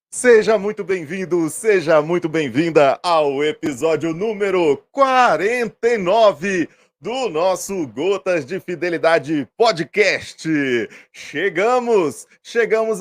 Seja muito bem-vindo, seja muito bem-vinda ao episódio número 49 do nosso Gotas de Fidelidade Podcast. Chegamos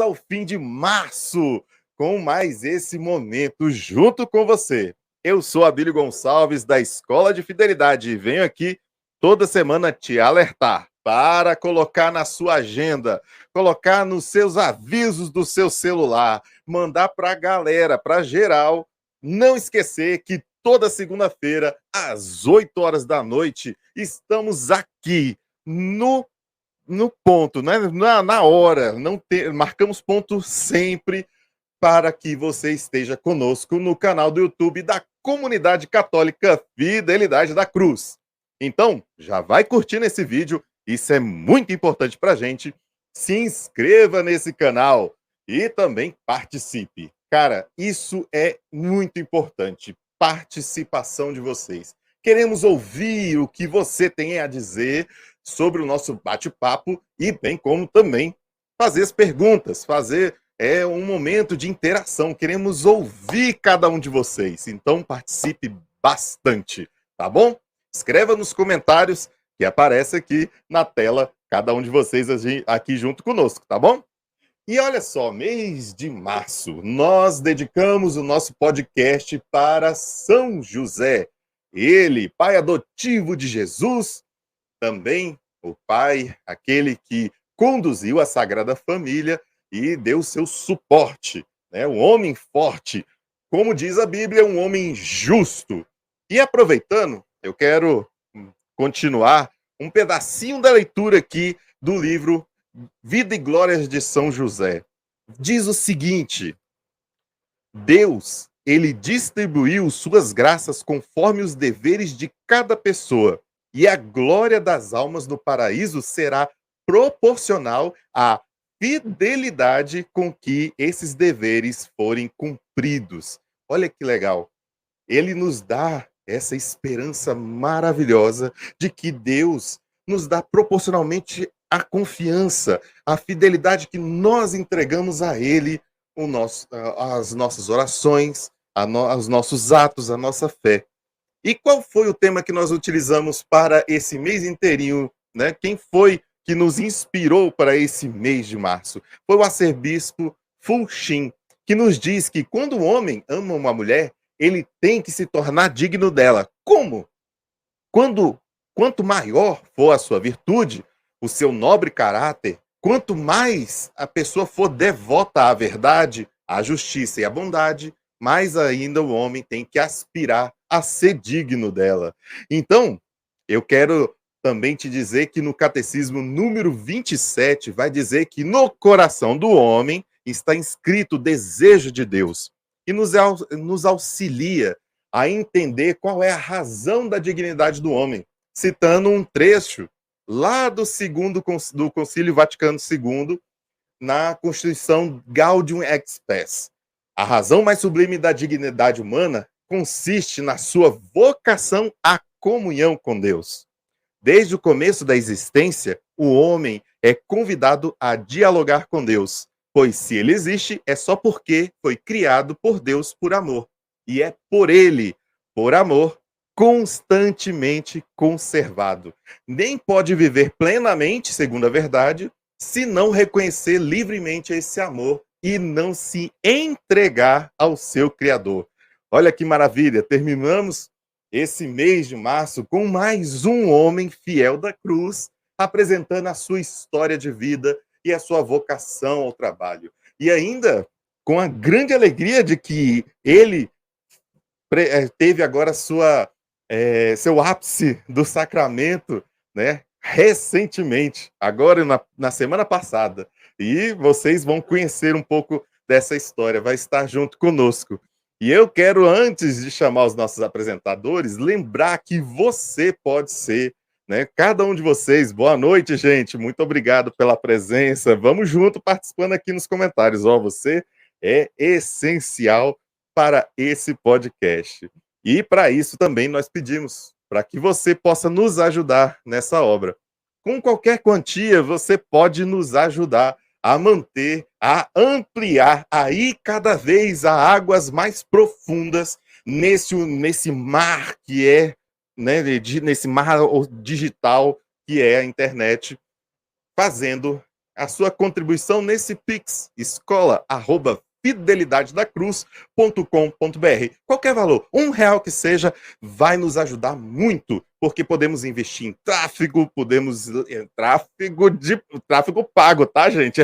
ao fim de março com mais esse momento junto com você. Eu sou Abílio Gonçalves da Escola de Fidelidade e venho aqui toda semana te alertar para colocar na sua agenda, colocar nos seus avisos do seu celular, mandar para a galera, para geral, não esquecer que toda segunda-feira, às 8 horas da noite, estamos aqui no ponto, né? na hora, marcamos ponto sempre para que você esteja conosco no canal do YouTube da Comunidade Católica Fidelidade da Cruz. Então, já vai curtindo esse vídeo, isso é muito importante para a gente. Se inscreva nesse canal e também participe. Cara, isso é muito importante, participação de vocês. Queremos ouvir o que você tem a dizer sobre o nosso bate-papo e bem como também fazer as perguntas, fazer um momento de interação. Queremos ouvir cada um de vocês, então participe bastante, tá bom? Escreva nos comentários que aparece aqui na tela cada um de vocês aqui junto conosco, tá bom? E olha só, mês de março, nós dedicamos o nosso podcast para São José. Ele, pai adotivo de Jesus, também o pai, aquele que conduziu a Sagrada Família e deu seu suporte, né? Um homem forte, como diz a Bíblia, um homem justo. E aproveitando, eu quero continuar um pedacinho da leitura aqui do livro Vida e Glórias de São José. Diz o seguinte: Deus, ele distribuiu suas graças conforme os deveres de cada pessoa, e a glória das almas no paraíso será proporcional à fidelidade com que esses deveres forem cumpridos. Olha que legal. Ele nos dá essa esperança maravilhosa de que Deus nos dá proporcionalmente a confiança, a fidelidade que nós entregamos a Ele, as nossas orações, os nossos atos, a nossa fé. E qual foi o tema que nós utilizamos para esse mês inteirinho, né? Quem foi que nos inspirou para esse mês de março? Foi o arcebispo Fulchin, que nos diz que quando o homem ama uma mulher, ele tem que se tornar digno dela. Como? Quanto maior for a sua virtude, o seu nobre caráter, quanto mais a pessoa for devota à verdade, à justiça e à bondade, mais ainda o homem tem que aspirar a ser digno dela. Então, eu quero também te dizer que no Catecismo número 27 vai dizer que no coração do homem está inscrito o desejo de Deus e nos auxilia a entender qual é a razão da dignidade do homem, citando um trecho lá do Concílio Vaticano II, na Constituição Gaudium et Spes. A razão mais sublime da dignidade humana consiste na sua vocação à comunhão com Deus. Desde o começo da existência, o homem é convidado a dialogar com Deus, pois se ele existe, é só porque foi criado por Deus por amor. E é por ele, por amor, constantemente conservado. Nem pode viver plenamente, segundo a verdade, se não reconhecer livremente esse amor e não se entregar ao seu Criador. Olha que maravilha, terminamos esse mês de março com mais um homem fiel da cruz, apresentando a sua história de vida e a sua vocação ao trabalho. E ainda com a grande alegria de que ele teve agora seu ápice do sacramento, né, recentemente, agora na semana passada. E vocês vão conhecer um pouco dessa história, vai estar junto conosco. E eu quero, antes de chamar os nossos apresentadores, lembrar que você pode ser, né, cada um de vocês. Boa noite, gente, muito obrigado pela presença. Vamos junto participando aqui nos comentários. Você é essencial para esse podcast. E para isso também nós pedimos para que você possa nos ajudar nessa obra. Com qualquer quantia, você pode nos ajudar a manter, a ampliar, a ir cada vez a águas mais profundas nesse mar que é, né, nesse mar digital que é a internet, fazendo a sua contribuição nesse Pix, escola@fidelidadedacruz.com.br. Qualquer valor, R$ 1 que seja, vai nos ajudar muito, porque podemos investir em tráfego, podemos tráfego pago, tá, gente?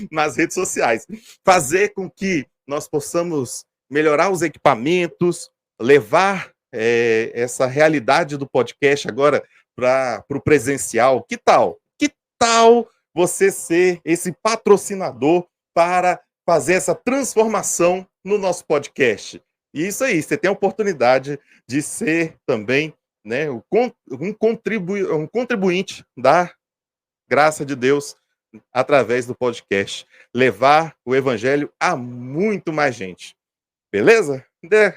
Nas redes sociais. Fazer com que nós possamos melhorar os equipamentos, levar essa realidade do podcast agora para o presencial. Que tal? Que tal você ser esse patrocinador para fazer essa transformação no nosso podcast? E isso aí, você tem a oportunidade de ser também, né, um contribuinte da graça de Deus através do podcast. Levar o evangelho a muito mais gente. Beleza?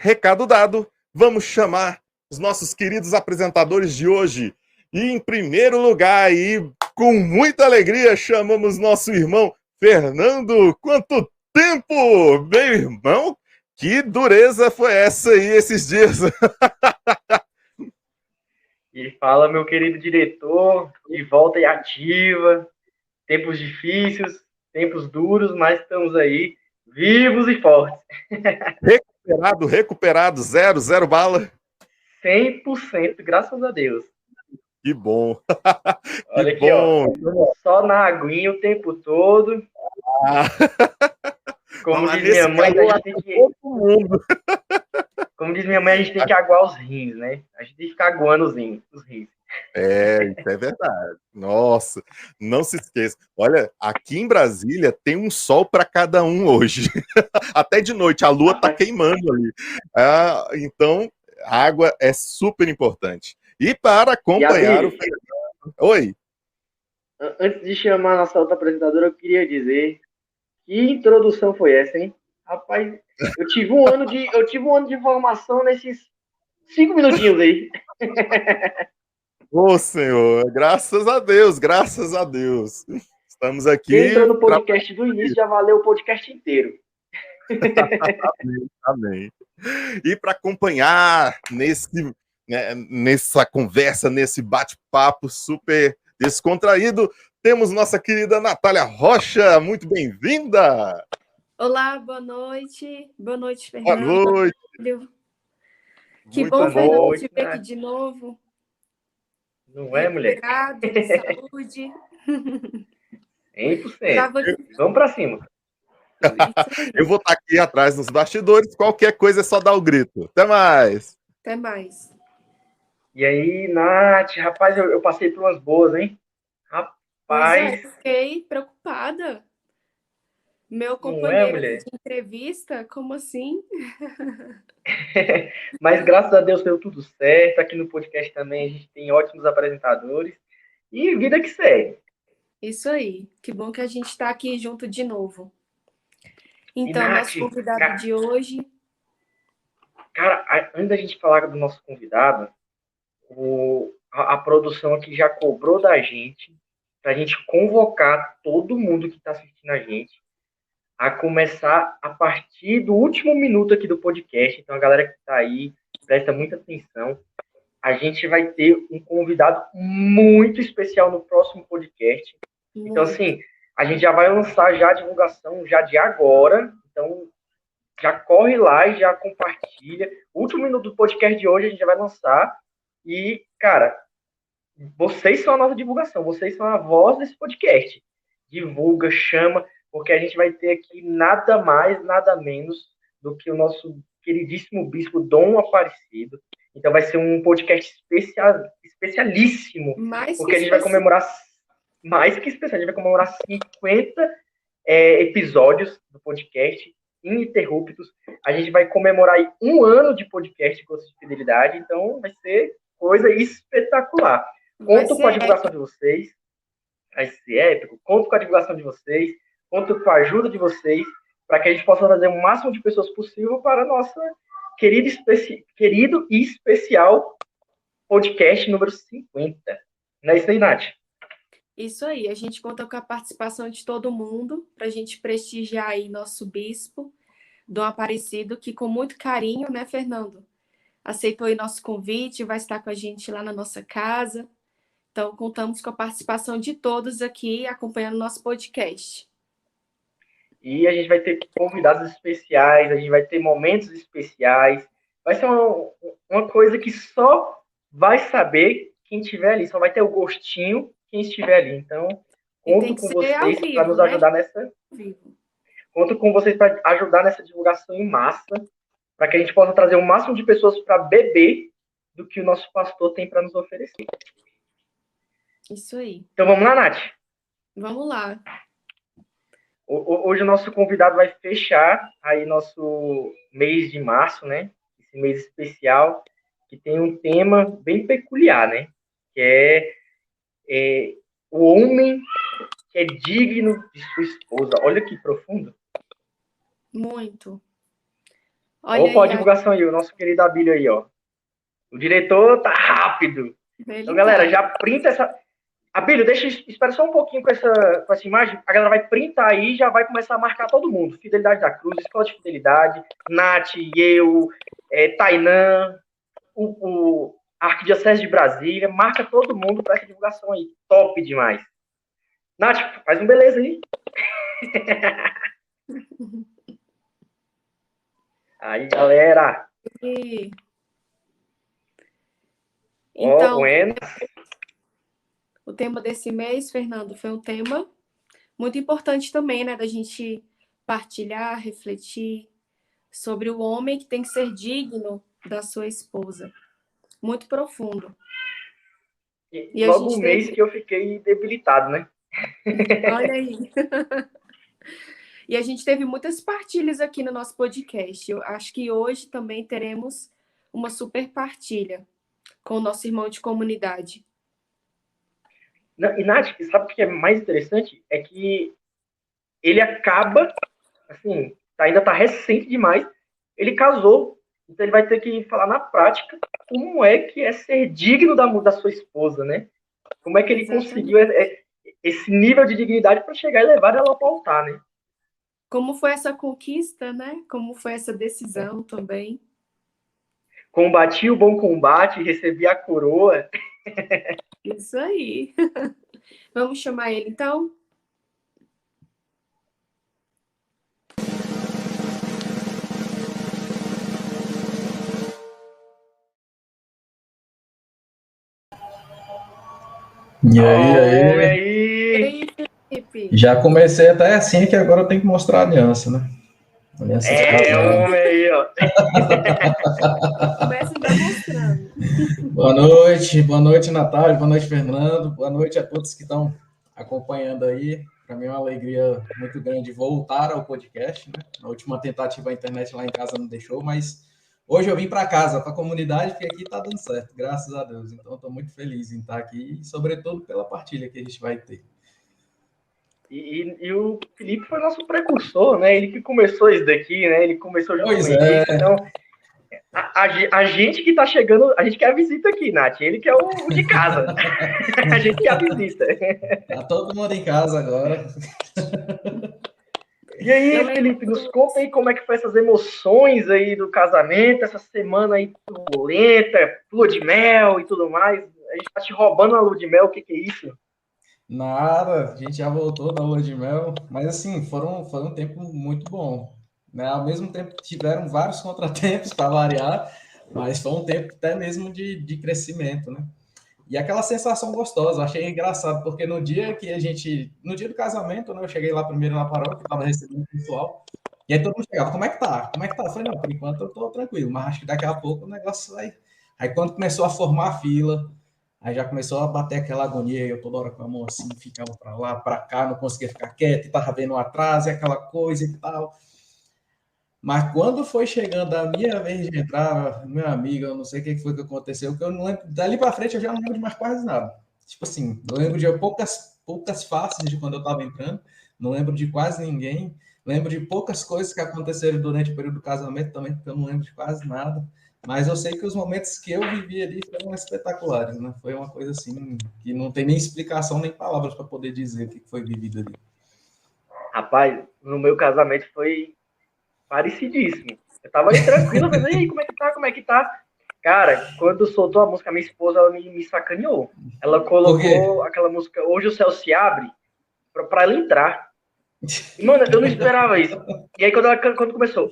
Recado dado, vamos chamar os nossos queridos apresentadores de hoje. E em primeiro lugar, e com muita alegria, chamamos nosso irmão Fernando. Quanto tempo, meu irmão? Que dureza foi essa aí esses dias? E fala, meu querido diretor, de volta e ativa. Tempos difíceis, tempos duros, mas estamos aí, vivos e fortes. Recuperado, zero bala. 100%, graças a Deus. Que bom. Olha aqui, bom. Ó, só na aguinha o tempo todo. Como diz minha mãe, a gente tem que... Como diz minha mãe, a gente tem que aguar os rins, né? A gente tem que ficar aguando os rins. Isso é verdade. Nossa, não se esqueça. Olha, aqui em Brasília tem um sol para cada um hoje. Até de noite, a lua está queimando ali. Então, a água é super importante. E para acompanhar o Fernando... Oi. Antes de chamar a nossa outra apresentadora, eu queria dizer que introdução foi essa, hein? Rapaz, eu tive um ano de formação nesses 5 minutinhos aí. Ô, Senhor, graças a Deus, graças a Deus. Estamos aqui... Quem entrou no podcast do início já valeu o podcast inteiro. Amém. E para acompanhar nessa conversa, nesse bate-papo super descontraído, temos nossa querida Natália Rocha. Muito bem-vinda! Olá, boa noite. Boa noite, Fernando. Boa noite. Que muito bom, Fernando, te ver aqui de novo. Não é, mulher? Saúde. 100%. Vamos para cima. Eu vou estar aqui atrás nos bastidores. Qualquer coisa é só dar o grito. Até mais. Até mais. E aí, Nath, rapaz, eu passei por umas boas, hein? Rapaz. Fiquei preocupada. Meu companheiro de entrevista, como assim? Mas graças a Deus deu tudo certo. Aqui no podcast também a gente tem ótimos apresentadores. E vida que segue. Isso aí. Que bom que a gente está aqui junto de novo. Então, Nath, nosso convidado de hoje... Cara, antes da gente falar do nosso convidado, a produção aqui já cobrou da gente para a gente convocar todo mundo que está assistindo a gente a começar a partir do último minuto aqui do podcast. Então, a galera que está aí, presta muita atenção. A gente vai ter um convidado muito especial no próximo podcast. Então, assim, a gente já vai lançar já a divulgação já de agora. Então, já corre lá e já compartilha. O último minuto do podcast de hoje a gente já vai lançar. E, cara, vocês são a nossa divulgação. Vocês são a voz desse podcast. Divulga, chama... porque a gente vai ter aqui nada mais, nada menos do que o nosso queridíssimo bispo Dom Aparecido. Então vai ser um podcast especialíssimo, porque a gente vai comemorar, mais que especial, a gente vai comemorar 50 episódios do podcast ininterruptos. A gente vai comemorar aí 1 ano de podcast com de fidelidade, então vai ser coisa espetacular. Conto com a divulgação de vocês, vai ser épico, conto com a divulgação de vocês, conto com a ajuda de vocês, para que a gente possa trazer o máximo de pessoas possível para a nossa querido e especial podcast número 50. Não é isso aí, Nath? Isso aí, a gente conta com a participação de todo mundo para a gente prestigiar aí nosso bispo, Dom Aparecido, que com muito carinho, né, Fernando? Aceitou aí nosso convite, vai estar com a gente lá na nossa casa. Então, contamos com a participação de todos aqui acompanhando nosso podcast. E a gente vai ter convidados especiais, a gente vai ter momentos especiais. Vai ser uma coisa que só vai saber quem estiver ali, só vai ter o gostinho quem estiver ali. Então, conto com vocês para nos ajudar nessa. Conto com vocês para ajudar nessa divulgação em massa, para que a gente possa trazer o máximo de pessoas para beber do que o nosso pastor tem para nos oferecer. Isso aí. Então vamos lá, Nath? Vamos lá. Hoje o nosso convidado vai fechar aí nosso mês de março, né? Esse mês especial, que tem um tema bem peculiar, né? Que é o homem que é digno de sua esposa. Olha que profundo. Muito. Olha a divulgação aí, o nosso querido Abílio aí, ó. O diretor tá rápido. Então, galera, já printa essa... Abílio, espera só um pouquinho com essa imagem. A galera vai printar aí e já vai começar a marcar todo mundo. Fidelidade da Cruz, Escola de Fidelidade, Nath, eu, Tainã, o Arquidiocese de Brasília. Marca todo mundo para essa divulgação aí. Top demais. Nath, faz um beleza aí. Aí, galera. Então, o tema desse mês, Fernando, foi um tema muito importante também, né? Da gente partilhar, refletir sobre o homem que tem que ser digno da sua esposa. Muito profundo. E logo um mês que eu fiquei debilitado, né? Olha aí. E a gente teve muitas partilhas aqui no nosso podcast. Eu acho que hoje também teremos uma super partilha com o nosso irmão de comunidade. E, Nath, sabe o que é mais interessante? É que ele acaba, assim, ainda tá recente demais, ele casou. Então ele vai ter que falar na prática como é que é ser digno da sua esposa, né? Como é que ele conseguiu esse nível de dignidade para chegar e levar ela ao altar, né? Como foi essa conquista, né? Como foi essa decisão também. Combati o bom combate, recebi a coroa. Isso aí. Vamos chamar ele, então? E aí? E aí, Felipe? Já comecei até assim, que agora eu tenho que mostrar a aliança, né? Aliança de casal. Homem aí, ó. Começa demonstrando. Boa noite, Natália, boa noite, Fernando, boa noite a todos que estão acompanhando aí. Para mim é uma alegria muito grande voltar ao podcast, né? Na última tentativa a internet lá em casa não deixou, mas hoje eu vim para casa, para a comunidade, porque aqui está dando certo, graças a Deus. Então estou muito feliz em estar aqui e, sobretudo, pela partilha que a gente vai ter. E o Felipe foi nosso precursor, né? Ele que começou isso daqui, né? Ele começou junto com a gente. Então, a gente que tá chegando, a gente quer a visita aqui, Nath. Ele que é o de casa. A gente quer a visita. Tá todo mundo em casa agora. E aí, Felipe, nos conta aí como é que foi essas emoções aí do casamento, essa semana aí turbulenta, lua de mel e tudo mais. A gente tá te roubando a lua de mel, o que é isso? Nada, a gente já voltou da lua de mel, mas assim, foi um tempo muito bom, né? Ao mesmo tempo tiveram vários contratempos para variar, mas foi um tempo até mesmo de crescimento, né? E aquela sensação gostosa, achei engraçado, porque no dia do casamento, né, eu cheguei lá primeiro na paróquia, estava recebendo o pessoal, e aí todo mundo chegava, como é que tá? Como é que tá? Eu falei, não, por enquanto eu tô tranquilo, mas acho que daqui a pouco o negócio vai... Aí quando começou a formar a fila, aí já começou a bater aquela agonia, eu toda hora com a mão assim, ficava para lá, para cá, não conseguia ficar quieto, e tava vendo o atraso e aquela coisa e tal. Mas quando foi chegando a minha vez de entrar, meu amigo, eu não sei o que foi que aconteceu, que eu não lembro, dali para frente eu já não lembro de mais quase nada. Tipo assim, eu lembro de poucas faces de quando eu estava entrando, não lembro de quase ninguém, lembro de poucas coisas que aconteceram durante o período do casamento também, porque eu não lembro de quase nada. Mas eu sei que os momentos que eu vivi ali foram espetaculares, né? Foi uma coisa assim que não tem nem explicação nem palavras para poder dizer o que foi vivido ali. Rapaz, no meu casamento foi parecidíssimo. Eu tava ali tranquilo, pensando, e aí, como é que tá? Como é que tá? Cara, quando soltou a música, minha esposa, ela me sacaneou. Ela Por quê? colocou aquela música Hoje o Céu se Abre pra ela entrar. E, mano, eu não esperava isso. E aí, quando começou,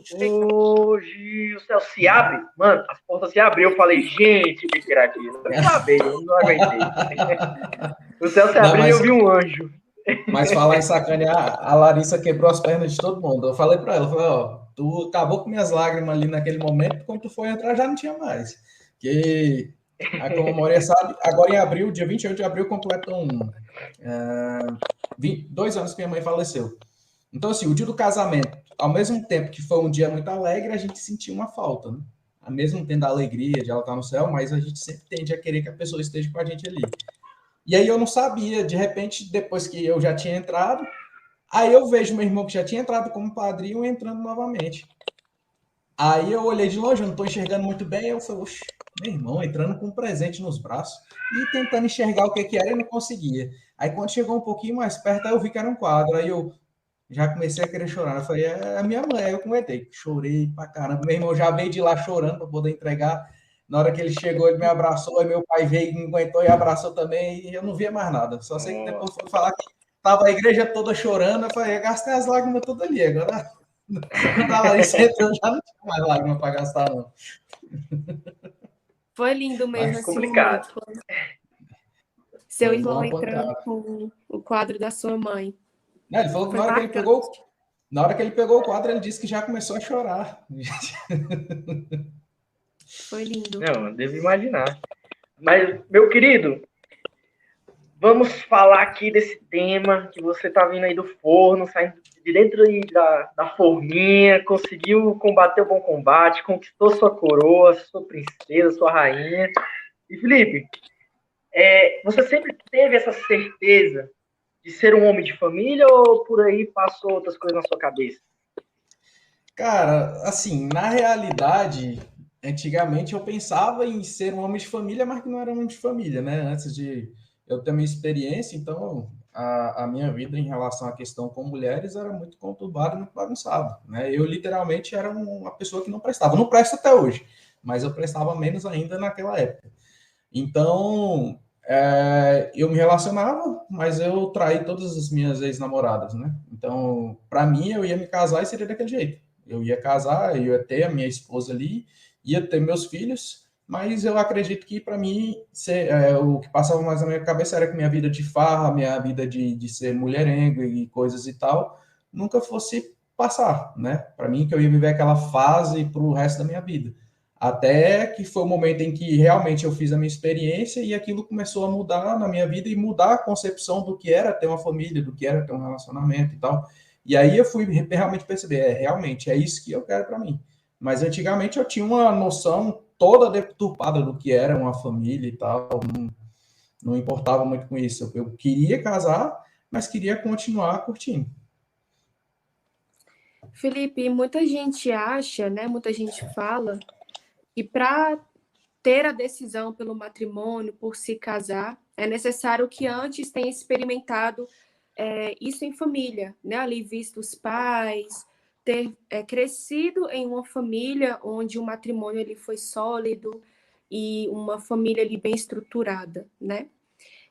hoje o céu se abre, mano, as portas se abriram. Eu falei, gente, que criativo. Eu me babei, eu não aguentei. O céu se Não, abriu e eu vi um anjo. mas falar em sacanear, a Larissa quebrou as pernas de todo mundo. Eu falei para ela, falei, ó, tu acabou com minhas lágrimas ali naquele momento, quando tu foi entrar já não tinha mais. Que, como a maioria sabe, agora em abril, dia 28 de abril, completam 2 anos que minha mãe faleceu. Então, assim, o dia do casamento, ao mesmo tempo que foi um dia muito alegre, a gente sentiu uma falta, né? Ao mesmo tempo da alegria de ela estar no céu, mas a gente sempre tende a querer que a pessoa esteja com a gente ali. E aí eu não sabia, de repente, depois que eu já tinha entrado, aí eu vejo meu irmão que já tinha entrado como padrinho entrando novamente. Aí eu olhei de longe, eu não estou enxergando muito bem, eu falei, oxe, meu irmão entrando com um presente nos braços e tentando enxergar o que era e não conseguia. Aí quando chegou um pouquinho mais perto, aí eu vi que era um quadro, aí eu já comecei a querer chorar. Eu falei, é a minha mãe, aí eu comentei, chorei pra caramba. Meu irmão já veio de lá chorando para poder entregar. Na hora que ele chegou, ele me abraçou, aí meu pai veio, me aguentou e abraçou também, e eu não via mais nada. Só sei que depois foi falar que tava a igreja toda chorando, eu falei, gastei as lágrimas todas ali, agora quando a Larissa entrou, já não tinha mais lágrimas para gastar, não. Foi lindo mesmo Mas esse complicado. momento. Seu Foi irmão uma entrando pancada. com o quadro da sua mãe. Não, ele falou que Foi na hora que ele marcante. pegou, na hora que ele pegou o quadro, ele disse que já começou a chorar. Foi lindo. Não, eu devo imaginar. Mas, meu querido, vamos falar aqui desse tema que você tá vindo aí do forno, saindo de dentro aí da forminha, conseguiu combater o bom combate, conquistou sua coroa, sua princesa, sua rainha. E, Felipe, você sempre teve essa certeza de ser um homem de família ou por aí passou outras coisas na sua cabeça? Cara, assim, na realidade, antigamente eu pensava em ser um homem de família, mas que não era um homem de família, né? Antes de eu ter minha experiência, então a minha vida em relação à questão com mulheres era muito conturbada, muito bagunçada, né? Eu literalmente era uma pessoa que não prestava. Não presto até hoje, mas eu prestava menos ainda naquela época. Então, eu me relacionava, mas eu traí todas as minhas ex-namoradas, né? Então, para mim, eu ia me casar e seria daquele jeito. Eu ia casar, eu ia ter a minha esposa ali, ia ter meus filhos, mas eu acredito que para mim o que passava mais na minha cabeça era que minha vida de farra, minha vida de ser mulherengo e coisas e tal, nunca fosse passar, né? Para mim, que eu ia viver aquela fase para o resto da minha vida. Até que foi o momento em que realmente eu fiz a minha experiência e aquilo começou a mudar na minha vida e mudar a concepção do que era ter uma família, do que era ter um relacionamento e tal. E aí eu fui realmente perceber, realmente, é isso que eu quero para mim. Mas antigamente eu tinha uma noção toda deturpada do que era uma família e tal, não importava muito com isso. Eu queria casar, mas queria continuar curtindo. Felipe, muita gente acha, né? Muita gente fala que para ter a decisão pelo matrimônio, por se casar, é necessário que antes tenha experimentado isso em família, né? Ali visto os pais, ter crescido em uma família onde o matrimônio ele foi sólido e uma família ali bem estruturada, né?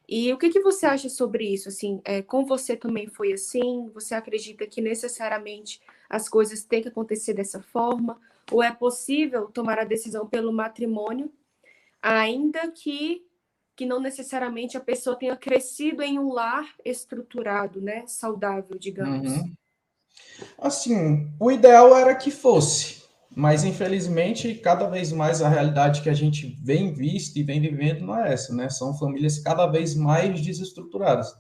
E o que você acha sobre isso? Assim, com você também foi assim? Você acredita que necessariamente as coisas têm que acontecer dessa forma? Ou é possível tomar a decisão pelo matrimônio, ainda que não necessariamente a pessoa tenha crescido em um lar estruturado, né? Saudável, digamos. Uhum. Assim, o ideal era que fosse, mas infelizmente cada vez mais a realidade que a gente vem visto e vem vivendo não é essa, né? São famílias cada vez mais desestruturadas.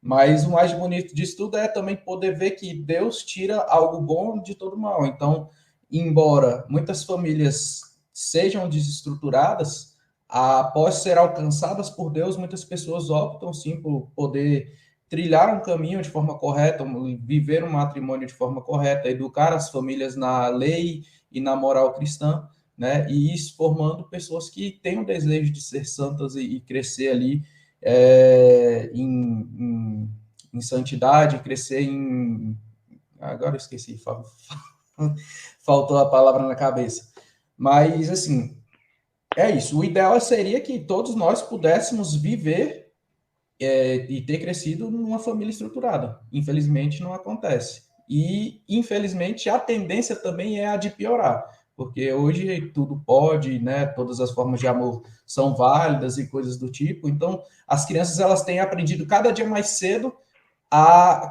Mas o mais bonito disso tudo é também poder ver que Deus tira algo bom de todo mal. Então, embora muitas famílias sejam desestruturadas, após ser alcançadas por Deus, muitas pessoas optam sim por poder trilhar um caminho de forma correta, viver um matrimônio de forma correta, educar as famílias na lei e na moral cristã, né? E isso formando pessoas que têm o desejo de ser santas e crescer ali em santidade, crescer em... Agora eu esqueci, faltou a palavra na cabeça. Mas, assim, é isso. O ideal seria que todos nós pudéssemos viver e ter crescido numa família estruturada. Infelizmente, não acontece. E, infelizmente, a tendência também é a de piorar, porque hoje tudo pode, né? Todas as formas de amor são válidas e coisas do tipo. Então, as crianças elas têm aprendido cada dia mais cedo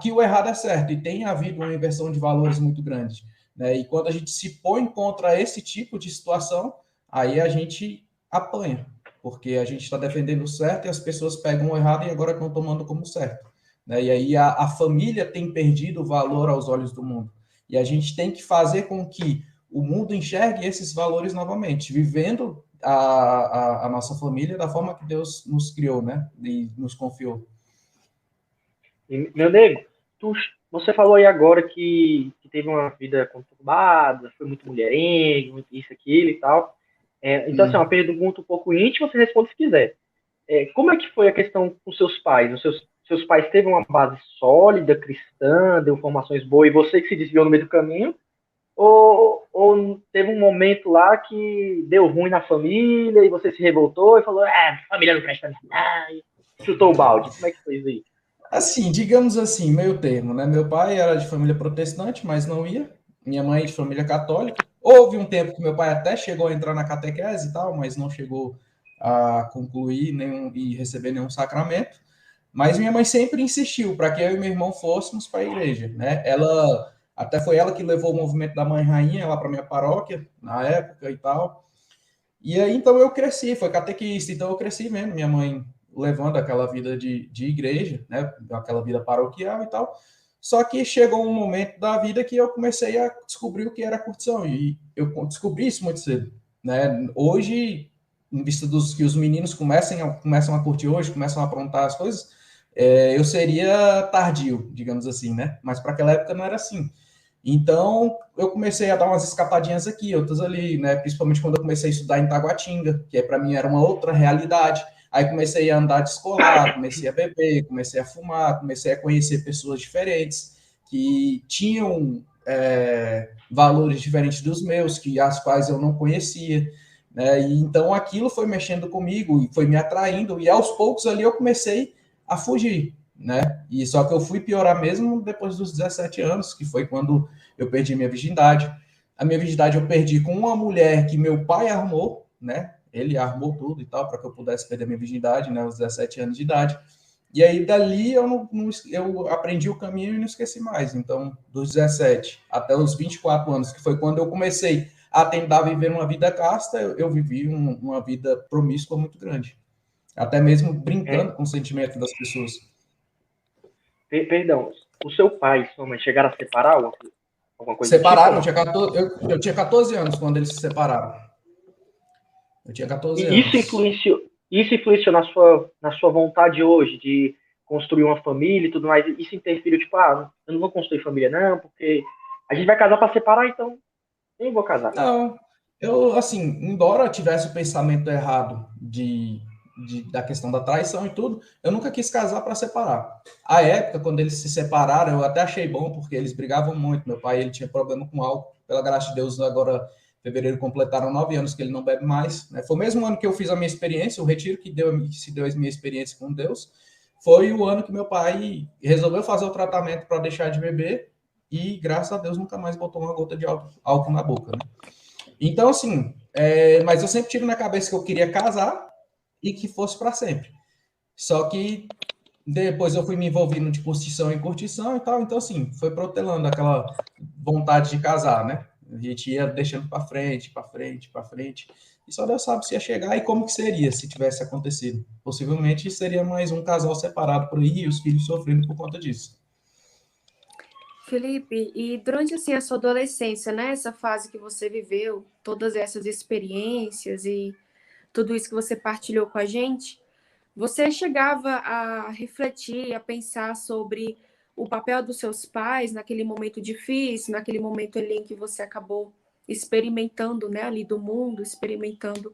que o errado é certo, e tem havido uma inversão de valores muito grande, né? E quando a gente se põe contra esse tipo de situação, aí a gente apanha, porque a gente está defendendo o certo e as pessoas pegam o errado e agora estão tomando como certo, né? E aí a família tem perdido o valor aos olhos do mundo. E a gente tem que fazer com que o mundo enxergue esses valores novamente, vivendo a nossa família da forma que Deus nos criou, né? E nos confiou. Meu nego, você falou aí agora que teve uma vida conturbada, foi muito mulherengo, muito isso, aquilo e tal. Então, assim, uma pergunta um pouco íntima, você responde se quiser. Como é que foi a questão com seus pais? Seus pais teve uma base sólida, cristã, deu formações boas, e você que se desviou no meio do caminho? Ou teve um momento lá que deu ruim na família e você se revoltou e falou, família não presta nada, e chutou o balde? Como é que foi isso aí? Assim, digamos assim, meio termo, né? Meu pai era de família protestante, mas não ia. Minha mãe de família católica. Houve um tempo que meu pai até chegou a entrar na catequese e tal, mas não chegou a concluir nenhum e receber nenhum sacramento. Mas minha mãe sempre insistiu para que eu e meu irmão fôssemos para a igreja, né? Ela até foi ela que levou o movimento da Mãe Rainha lá para minha paróquia na época e tal. E aí, então, eu cresci, foi catequista, então eu cresci vendo minha mãe levando aquela vida de igreja, né, aquela vida paroquial e tal. Só que chegou um momento da vida que eu comecei a descobrir o que era curtição, e eu descobri isso muito cedo, né? Hoje, em vista dos que os meninos começam a curtir hoje, começam a aprontar as coisas, eu seria tardio, digamos assim, né? Mas para aquela época não era assim. Então, eu comecei a dar umas escapadinhas aqui, outras ali, né? Principalmente quando eu comecei a estudar em Taguatinga, que para mim era uma outra realidade. Aí comecei a andar de escolar, comecei a beber, comecei a fumar, comecei a conhecer pessoas diferentes que tinham valores diferentes dos meus, as quais eu não conhecia, né? E então aquilo foi mexendo comigo e foi me atraindo, e aos poucos ali eu comecei a fugir, né? E só que eu fui piorar mesmo depois dos 17 anos, que foi quando eu perdi minha virgindade. A minha virgindade eu perdi com uma mulher que meu pai armou, né? Ele armou tudo e tal para que eu pudesse perder minha virgindade, né? Aos 17 anos de idade. E aí dali eu aprendi o caminho e não esqueci mais. Então, dos 17 até os 24 anos, que foi quando eu comecei a tentar viver uma vida casta, eu vivi uma vida promíscua muito grande. Até mesmo brincando com o sentimento das pessoas. Perdão, o seu pai e sua mãe chegaram a separar alguma coisa do tipo? Separaram, eu tinha 14 anos quando eles se separaram. Eu tinha 14 E anos. isso influenciou na sua vontade hoje de construir uma família e tudo mais? Isso interferiu, tipo, eu não vou construir família não, porque a gente vai casar para separar, então nem vou casar. Não, eu, assim, embora eu tivesse o pensamento errado da questão da traição e tudo, eu nunca quis casar para separar. A época, quando eles se separaram, eu até achei bom, porque eles brigavam muito. Meu pai, ele tinha problema com álcool. Pela graça de Deus, agora, em fevereiro, completaram 9 anos que ele não bebe mais, né? Foi o mesmo ano que eu fiz a minha experiência, o retiro que se deu a minha experiência com Deus. Foi o ano que meu pai resolveu fazer o tratamento para deixar de beber e, graças a Deus, nunca mais botou uma gota de álcool na boca, né? Então, assim, mas eu sempre tive na cabeça que eu queria casar e que fosse para sempre. Só que depois eu fui me envolvendo de curtição em curtição e tal, então, assim, foi protelando aquela vontade de casar, né? A gente ia deixando para frente, para frente, para frente, e só Deus sabe se ia chegar e como que seria se tivesse acontecido. Possivelmente seria mais um casal separado por aí e os filhos sofrendo por conta disso. Felipe, e durante assim a sua adolescência, né, essa fase que você viveu, todas essas experiências e tudo isso que você partilhou com a gente, você chegava a refletir, a pensar sobre o papel dos seus pais naquele momento difícil, naquele momento ali em que você acabou experimentando, né, ali do mundo, experimentando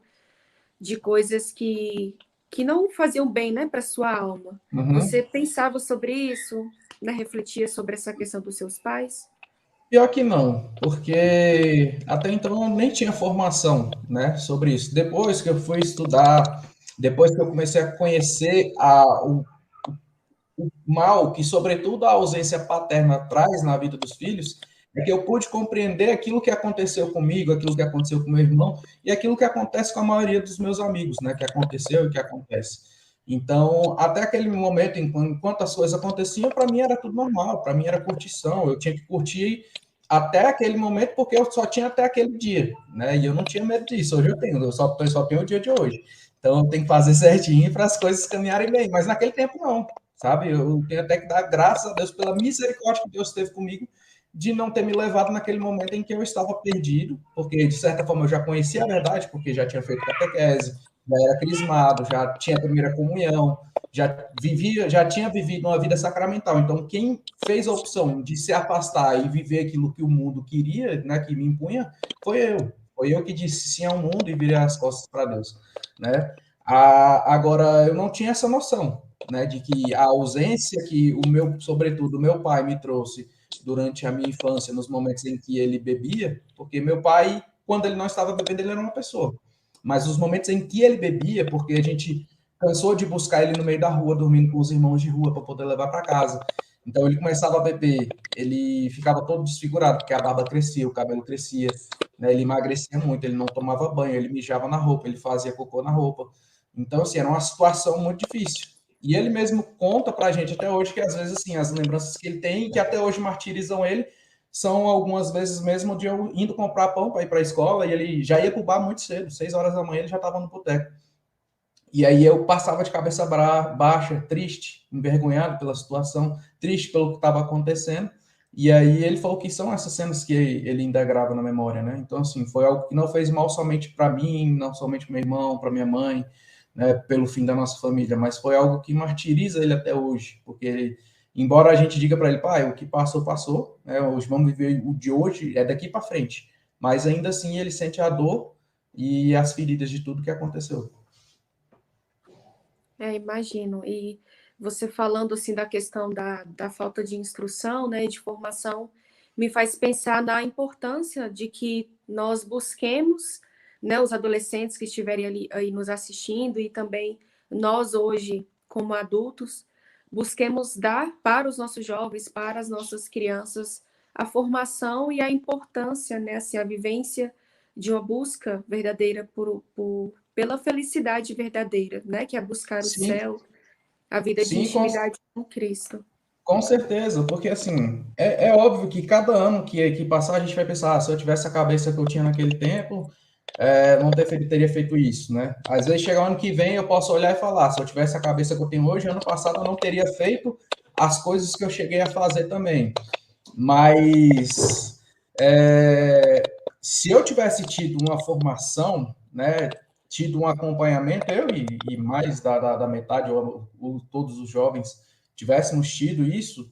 de coisas que não faziam bem, né, para sua alma. Uhum. Você pensava sobre isso, né, refletia sobre essa questão dos seus pais? Pior que não, porque até então eu nem tinha formação, né, sobre isso. Depois que eu fui estudar, depois que eu comecei a conhecer o mal que, sobretudo, a ausência paterna traz na vida dos filhos, é que eu pude compreender aquilo que aconteceu comigo, aquilo que aconteceu com meu irmão e aquilo que acontece com a maioria dos meus amigos, né, que aconteceu e que acontece. Então, até aquele momento, enquanto as coisas aconteciam, para mim era tudo normal, para mim era curtição, eu tinha que curtir até aquele momento porque eu só tinha até aquele dia, né? E eu não tinha medo disso. Hoje eu tenho, eu só tenho o dia de hoje. Então, eu tenho que fazer certinho para as coisas caminharem bem. Mas naquele tempo, não, sabe? Eu tenho até que dar graças a Deus pela misericórdia que Deus teve comigo de não ter me levado naquele momento em que eu estava perdido, porque de certa forma eu já conhecia a verdade, porque já tinha feito catequese, já era crismado, já tinha a primeira comunhão, já tinha vivido uma vida sacramental. Então, quem fez a opção de se afastar e viver aquilo que o mundo queria, né, que me impunha, foi eu. Foi eu que disse sim ao mundo e virei as costas para Deus, né? Agora, eu não tinha essa noção, né, de que a ausência que sobretudo, o meu pai me trouxe durante a minha infância, nos momentos em que ele bebia, porque meu pai, quando ele não estava bebendo, ele era uma pessoa. Mas os momentos em que ele bebia, porque a gente cansou de buscar ele no meio da rua, dormindo com os irmãos de rua para poder levar para casa. Então ele começava a beber, ele ficava todo desfigurado, porque a barba crescia, o cabelo crescia, né? Ele emagrecia muito, ele não tomava banho, ele mijava na roupa, ele fazia cocô na roupa. Então, assim, era uma situação muito difícil. E ele mesmo conta pra gente até hoje que, às vezes, assim, as lembranças que ele tem, que até hoje martirizam ele, são algumas vezes mesmo de eu indo comprar pão para ir para a escola e ele já ia pro bar muito cedo, 6 horas da manhã ele já estava no boteco. E aí eu passava de cabeça baixa, triste, envergonhado pela situação, triste pelo que estava acontecendo. E aí ele falou que são essas cenas que ele ainda grava na memória, né? Então, assim, foi algo que não fez mal somente para mim, não somente para meu irmão, para minha mãe, né, pelo fim da nossa família, mas foi algo que martiriza ele até hoje, porque embora a gente diga para ele, pai, o que passou, passou, né? Hoje vamos viver o de hoje, é daqui para frente. Mas ainda assim ele sente a dor e as feridas de tudo que aconteceu. Imagino. E você falando assim da questão da falta de instrução, né, de formação, me faz pensar na importância de que nós busquemos, né, os adolescentes que estiverem ali aí nos assistindo e também nós hoje, como adultos, busquemos dar para os nossos jovens, para as nossas crianças, a formação e a importância, né, assim, a vivência de uma busca verdadeira pela felicidade verdadeira, né? Que é buscar o Sim, céu, a vida de sim, intimidade com Cristo. com certeza, porque assim, é óbvio que cada ano que passar a gente vai pensar, se eu tivesse a cabeça que eu tinha naquele tempo, não teria feito isso, né? Às vezes chega o ano que vem eu posso olhar e falar, se eu tivesse a cabeça que eu tenho hoje, ano passado eu não teria feito as coisas que eu cheguei a fazer também. Mas se eu tivesse tido uma formação, né, tido um acompanhamento, eu e mais da metade, todos os jovens, tivéssemos tido isso,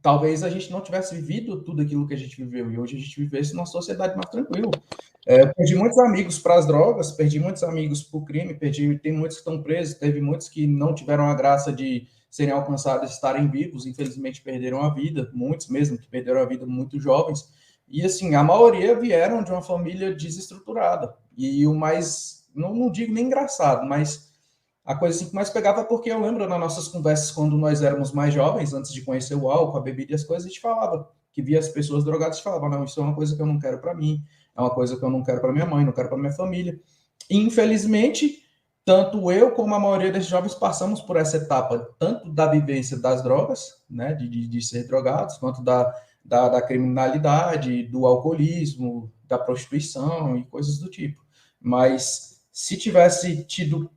talvez a gente não tivesse vivido tudo aquilo que a gente viveu e hoje a gente vivesse numa sociedade mais tranquila. Eu perdi muitos amigos para as drogas, perdi muitos amigos para o crime, tem muitos que estão presos, teve muitos que não tiveram a graça de serem alcançados, estarem vivos, infelizmente perderam a vida, muitos mesmo que perderam a vida muito jovens. E assim, a maioria vieram de uma família desestruturada. E o mais, não digo nem engraçado, mas a coisa assim que mais pegava é porque eu lembro nas nossas conversas quando nós éramos mais jovens, antes de conhecer o álcool, a bebida e as coisas, a gente falava que via as pessoas drogadas e falava, não, isso é uma coisa que eu não quero para mim, é uma coisa que eu não quero para minha mãe, não quero para minha família. E, infelizmente, tanto eu como a maioria desses jovens passamos por essa etapa, tanto da vivência das drogas, né, de ser drogados, quanto da criminalidade, do alcoolismo, da prostituição e coisas do tipo. Mas se tivesse tido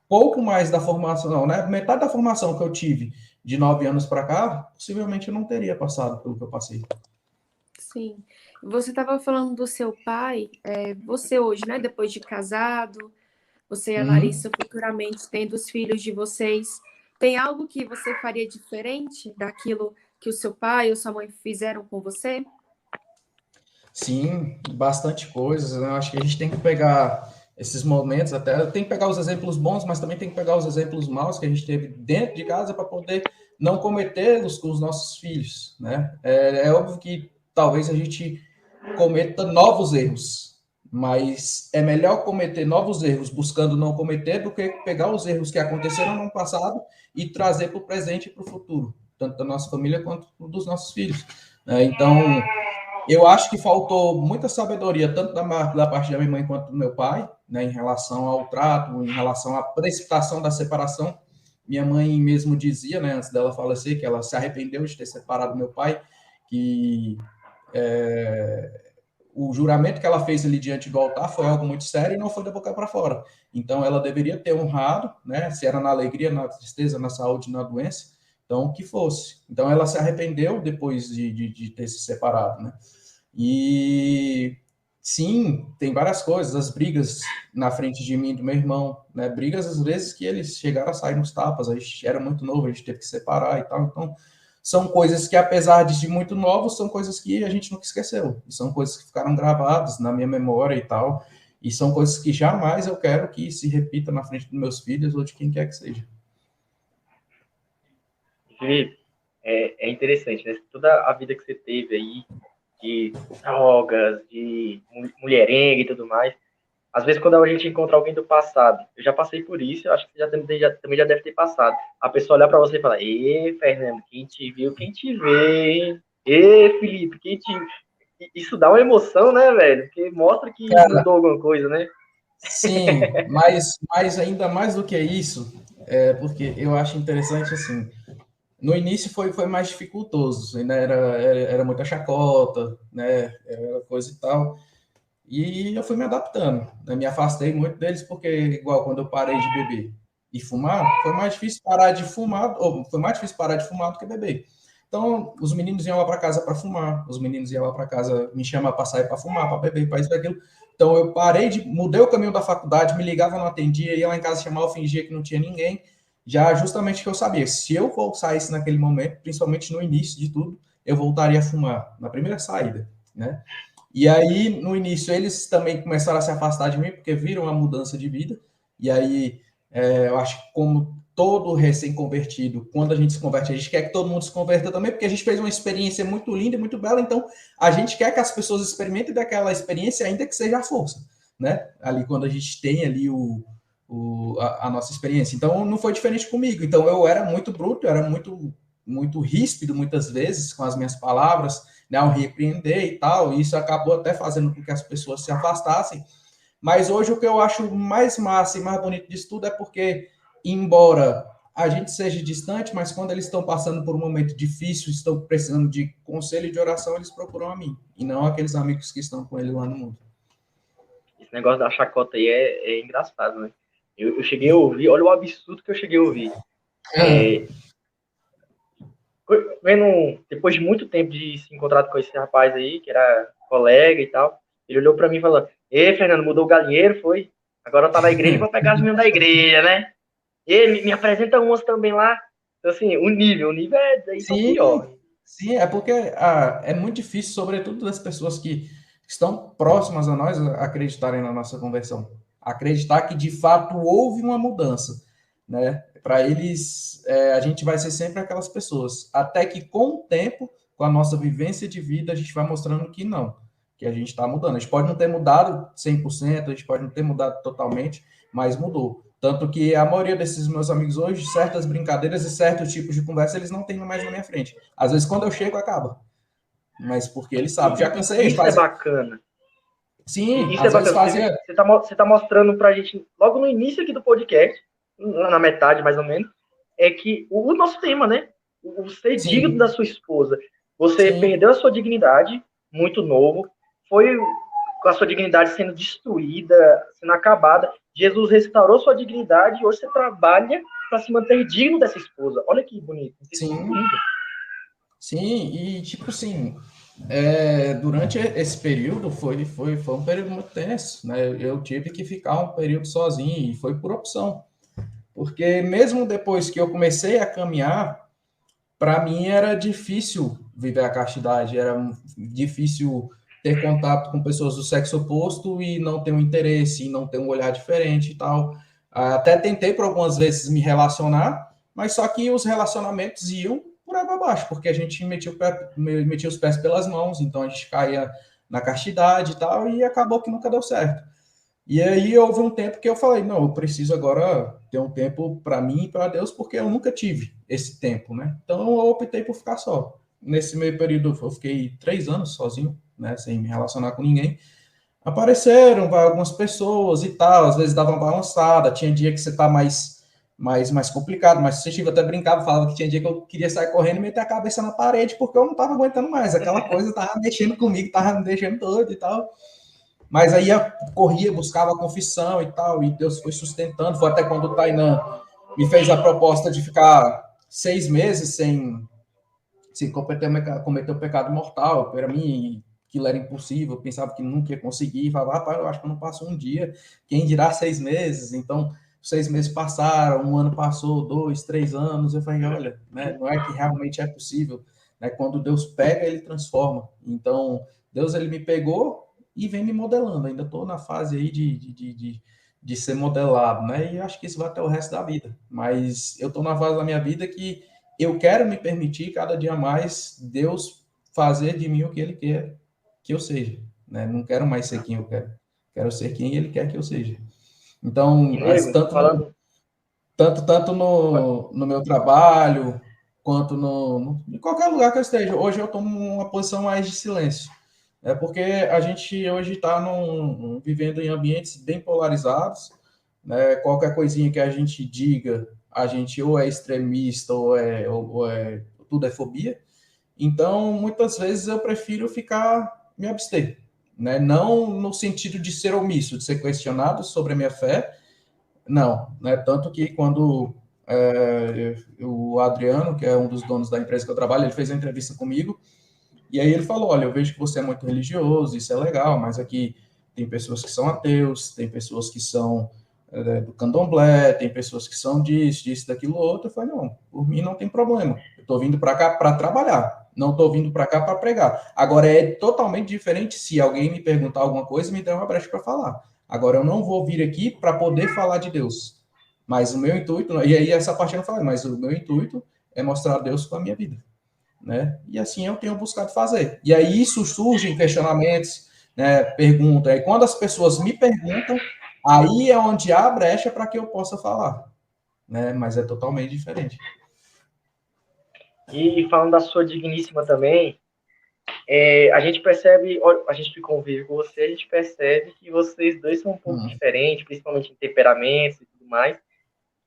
pouco mais da formação, não, né? Metade da formação que eu tive de 9 anos para cá, possivelmente eu não teria passado pelo que eu passei. Sim. Você estava falando do seu pai, você hoje, né? Depois de casado, você e a Uhum. Larissa futuramente tendo os filhos de vocês, tem algo que você faria diferente daquilo que o seu pai ou sua mãe fizeram com você? Sim, bastante coisas, né? Eu acho que a gente tem que pegar esses momentos, até tem que pegar os exemplos bons, mas também tem que pegar os exemplos maus que a gente teve dentro de casa para poder não cometê-los com os nossos filhos, né? É óbvio que talvez a gente cometa novos erros, mas é melhor cometer novos erros buscando não cometer do que pegar os erros que aconteceram no passado e trazer para o presente e para o futuro, tanto da nossa família quanto dos nossos filhos, né? Então, eu acho que faltou muita sabedoria, tanto da parte da minha mãe quanto do meu pai, né, em relação ao trato, em relação à precipitação da separação. Minha mãe mesmo dizia, né, antes dela falecer, que ela se arrependeu de ter separado do meu pai, que o juramento que ela fez ali diante do altar foi algo muito sério e não foi da boca para fora. Então, ela deveria ter honrado, né, se era na alegria, na tristeza, na saúde, na doença, então, que fosse. Então, ela se arrependeu depois de ter se separado, né? E sim, tem várias coisas, as brigas na frente de mim e do meu irmão, né? Brigas às vezes que eles chegaram a sair nos tapas, a gente era muito novo, a gente teve que separar e tal. Então, são coisas que, apesar de muito novos, são coisas que a gente nunca esqueceu. E são coisas que ficaram gravadas na minha memória e tal. E são coisas que jamais eu quero que se repita na frente dos meus filhos ou de quem quer que seja. Felipe, é interessante, né? Toda a vida que você teve aí, de drogas, de mulherenga e tudo mais. Às vezes, quando a gente encontra alguém do passado, eu já passei por isso, eu acho que você também já deve ter passado. A pessoa olhar para você e falar: Ê, Fernando, quem te viu, quem te vê. Ê, Felipe, quem te. Isso dá uma emoção, né, velho? Porque mostra que Cara, mudou alguma coisa, né? sim, mas ainda mais do que isso, porque eu acho interessante assim. No início foi mais dificultoso, ainda era muita chacota, né? Era coisa e tal. E eu fui me adaptando, né? Me afastei muito deles, porque, igual quando eu parei de beber e fumar, foi mais difícil parar de fumar, ou foi mais difícil parar de fumar do que beber. Então, os meninos iam lá para casa para fumar, os meninos iam lá para casa me chamar para sair para fumar, para beber, para isso, para aquilo. Então, eu mudei o caminho da faculdade, me ligava, não atendia, ia lá em casa chamar, eu fingia que não tinha ninguém, já justamente que eu sabia, se eu saísse naquele momento, principalmente no início de tudo, eu voltaria a fumar, na primeira saída, né? E aí, no início, eles também começaram a se afastar de mim, porque viram a mudança de vida. E aí, eu acho que como todo recém-convertido, quando a gente se converte, a gente quer que todo mundo se converta também, porque a gente fez uma experiência muito linda e muito bela, então a gente quer que as pessoas experimentem daquela experiência, ainda que seja a força, né? Ali, quando a gente tem ali a nossa experiência. Então, não foi diferente comigo. Então, eu era muito bruto, eu era muito ríspido, muitas vezes, com as minhas palavras, né, ao repreender e tal, e isso acabou até fazendo com que as pessoas se afastassem. Mas hoje o que eu acho mais massa e mais bonito disso tudo é porque, embora a gente seja distante, mas quando eles estão passando por um momento difícil, estão precisando de conselho e de oração, eles procuram a mim, e não aqueles amigos que estão com ele lá no mundo. Esse negócio da chacota aí é engraçado, né? Eu cheguei a ouvir, olha o absurdo que eu cheguei a ouvir. Depois de muito tempo de se encontrar com esse rapaz aí, que era colega e tal, ele olhou pra mim e falou: Ei, Fernando, mudou o galinheiro, foi? Agora eu tá na igreja e vou pegar as meninas da igreja, né? E me apresenta umas também lá. Então, assim, o nível daí tá Sim, pior. sim, é porque é muito difícil, sobretudo das pessoas que estão próximas a nós, acreditarem na nossa conversão. Acreditar que de fato houve uma mudança, né? Para eles, a gente vai ser sempre aquelas pessoas. Até que com o tempo, com a nossa vivência de vida, a gente vai mostrando que não, que a gente está mudando. A gente pode não ter mudado 100%, a gente pode não ter mudado totalmente, mas mudou. Tanto que a maioria desses meus amigos hoje, certas brincadeiras e certos tipos de conversa, eles não têm mais na minha frente. Às vezes, quando eu chego, acaba. Mas porque eles sabem. Já cansei. Isso é bacana. Sim, Isso é às vezes bacana. fazia. Você tá mostrando pra gente, logo no início aqui do podcast, na metade mais ou menos, é que o nosso tema, né? O ser digno da Sim, sua esposa. Você sim, perdeu a sua dignidade, muito novo, foi com a sua dignidade sendo destruída, sendo acabada. Jesus restaurou sua dignidade e hoje você trabalha para se manter digno dessa esposa. Olha que bonito. Isso é muito sim, lindo. sim. E, tipo assim, durante esse período foi um período muito tenso, né? Eu tive que ficar um período sozinho e foi por opção. Porque mesmo depois que eu comecei a caminhar, para mim era difícil viver a castidade, era difícil ter contato com pessoas do sexo oposto e não ter um interesse, e não ter um olhar diferente e tal. Até tentei por algumas vezes me relacionar, mas só que os relacionamentos iam por água abaixo, porque a gente metia os pés pelas mãos, então a gente caía na castidade e tal, e acabou que nunca deu certo. E aí houve um tempo que eu falei, não, eu preciso agora ter um tempo para mim e para Deus, porque eu nunca tive esse tempo, né? Então eu optei por ficar só. Nesse meio período eu fiquei 3 anos sozinho, né, sem me relacionar com ninguém. Apareceram algumas pessoas e tal, às vezes dava uma balançada, tinha dia que você tá mais complicado, mais sensível, até brincava, falava que tinha dia que eu queria sair correndo e meter a cabeça na parede, porque eu não tava aguentando mais, aquela coisa tava mexendo comigo, tava me deixando doido e tal. Mas aí eu corria, buscava a confissão e tal, e Deus foi sustentando. Foi até quando o Tainan me fez a proposta de ficar 6 meses sem cometer o pecado mortal. Para mim, aquilo era impossível, eu pensava que nunca ia conseguir. Falava, rapaz, eu acho que eu não passo um dia, quem dirá 6 meses? Então, 6 meses passaram, um ano passou, 2, 3 anos. Eu falei, olha, né, não é que realmente é possível. Né? Quando Deus pega, ele transforma. Então, Deus ele me pegou e vem me modelando. Ainda estou na fase aí de ser modelado, né? E acho que isso vai até o resto da vida. Mas eu estou na fase da minha vida que eu quero me permitir cada dia mais Deus fazer de mim o que Ele quer que eu seja. Né? Não quero mais ser quem eu quero. Quero ser quem Ele quer que eu seja. Então, Diego, falando. tanto no meu trabalho, quanto em qualquer lugar que eu esteja. Hoje eu estou numa posição mais de silêncio. É porque a gente hoje está vivendo em ambientes bem polarizados, né? Qualquer coisinha que a gente diga, a gente ou é extremista ou tudo é fobia. Então, muitas vezes eu prefiro me abster, né? Não no sentido de ser omisso, de ser questionado sobre a minha fé, não, né? Tanto que quando o Adriano, que é um dos donos da empresa que eu trabalho, ele fez uma entrevista comigo. E aí ele falou, olha, eu vejo que você é muito religioso, isso é legal, mas aqui tem pessoas que são ateus, tem pessoas que são do candomblé, tem pessoas que são disso, daquilo, outro. Eu falei, não, por mim não tem problema. Eu estou vindo para cá para trabalhar, não estou vindo para cá para pregar. Agora, é totalmente diferente se alguém me perguntar alguma coisa e me der uma brecha para falar. Agora, eu não vou vir aqui para poder falar de Deus. Mas o meu intuito, e aí essa parte eu não falei, mas o meu intuito é mostrar a Deus com a minha vida. Né? E assim eu tenho buscado fazer. E aí isso surgem questionamentos, né, perguntas. E quando as pessoas me perguntam, aí é onde há a brecha para que eu possa falar, né? Mas é totalmente diferente. E falando da sua digníssima também, a gente percebe, a gente que convive com você, a gente percebe que vocês dois são um pouco diferentes, principalmente em temperamentos e tudo mais.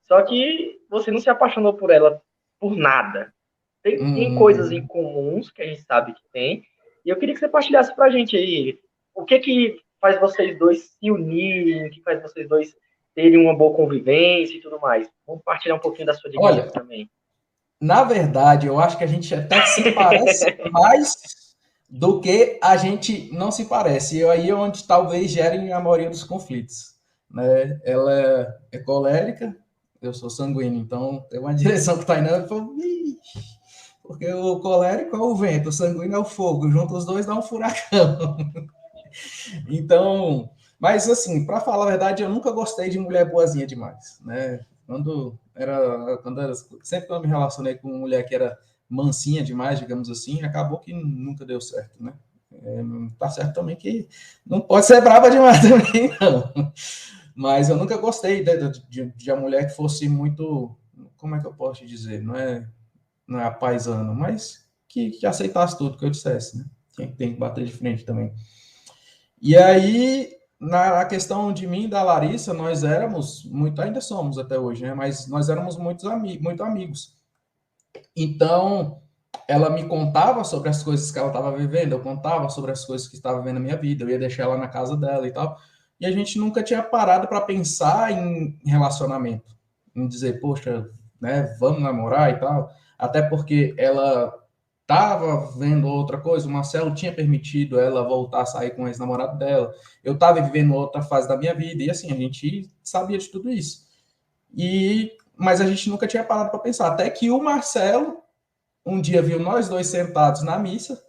Só que você não se apaixonou por ela por nada. Tem coisas em comuns que a gente sabe que tem. E eu queria que você partilhasse pra gente aí o que faz vocês dois se unirem, o que faz vocês dois terem uma boa convivência e tudo mais. Vamos partilhar um pouquinho da sua digníssima também. Na verdade, eu acho que a gente até se parece mais do que a gente não se parece. E aí é onde talvez gerem a maioria dos conflitos. Né? Ela é colérica, eu sou sanguíneo, então tem uma direção que está indo, porque o colérico é o vento, o sanguíneo é o fogo, junto os dois dá um furacão. Então, mas assim, para falar a verdade, eu nunca gostei de mulher boazinha demais, né? Sempre que eu me relacionei com uma mulher que era mansinha demais, digamos assim, acabou que nunca deu certo, né? Tá certo também que não pode ser brava demais também, não. Mas eu nunca gostei de uma mulher que fosse muito, como é que eu posso dizer? Não é a paisana, mas que aceitasse tudo que eu dissesse, né? Tem que bater de frente também. E aí, na questão de mim e da Larissa, nós éramos, ainda somos até hoje, né? Mas nós éramos muito amigos. Então, ela me contava sobre as coisas que ela estava vivendo, eu contava sobre as coisas que estava vivendo na minha vida, eu ia deixar ela na casa dela e tal. E a gente nunca tinha parado para pensar em relacionamento, em dizer, poxa, né, vamos namorar e tal. Até porque ela estava vendo outra coisa, o Marcelo tinha permitido ela voltar a sair com o ex-namorado dela, eu estava vivendo outra fase da minha vida, e assim, a gente sabia de tudo isso. Mas a gente nunca tinha parado para pensar, até que o Marcelo um dia viu nós dois sentados na missa,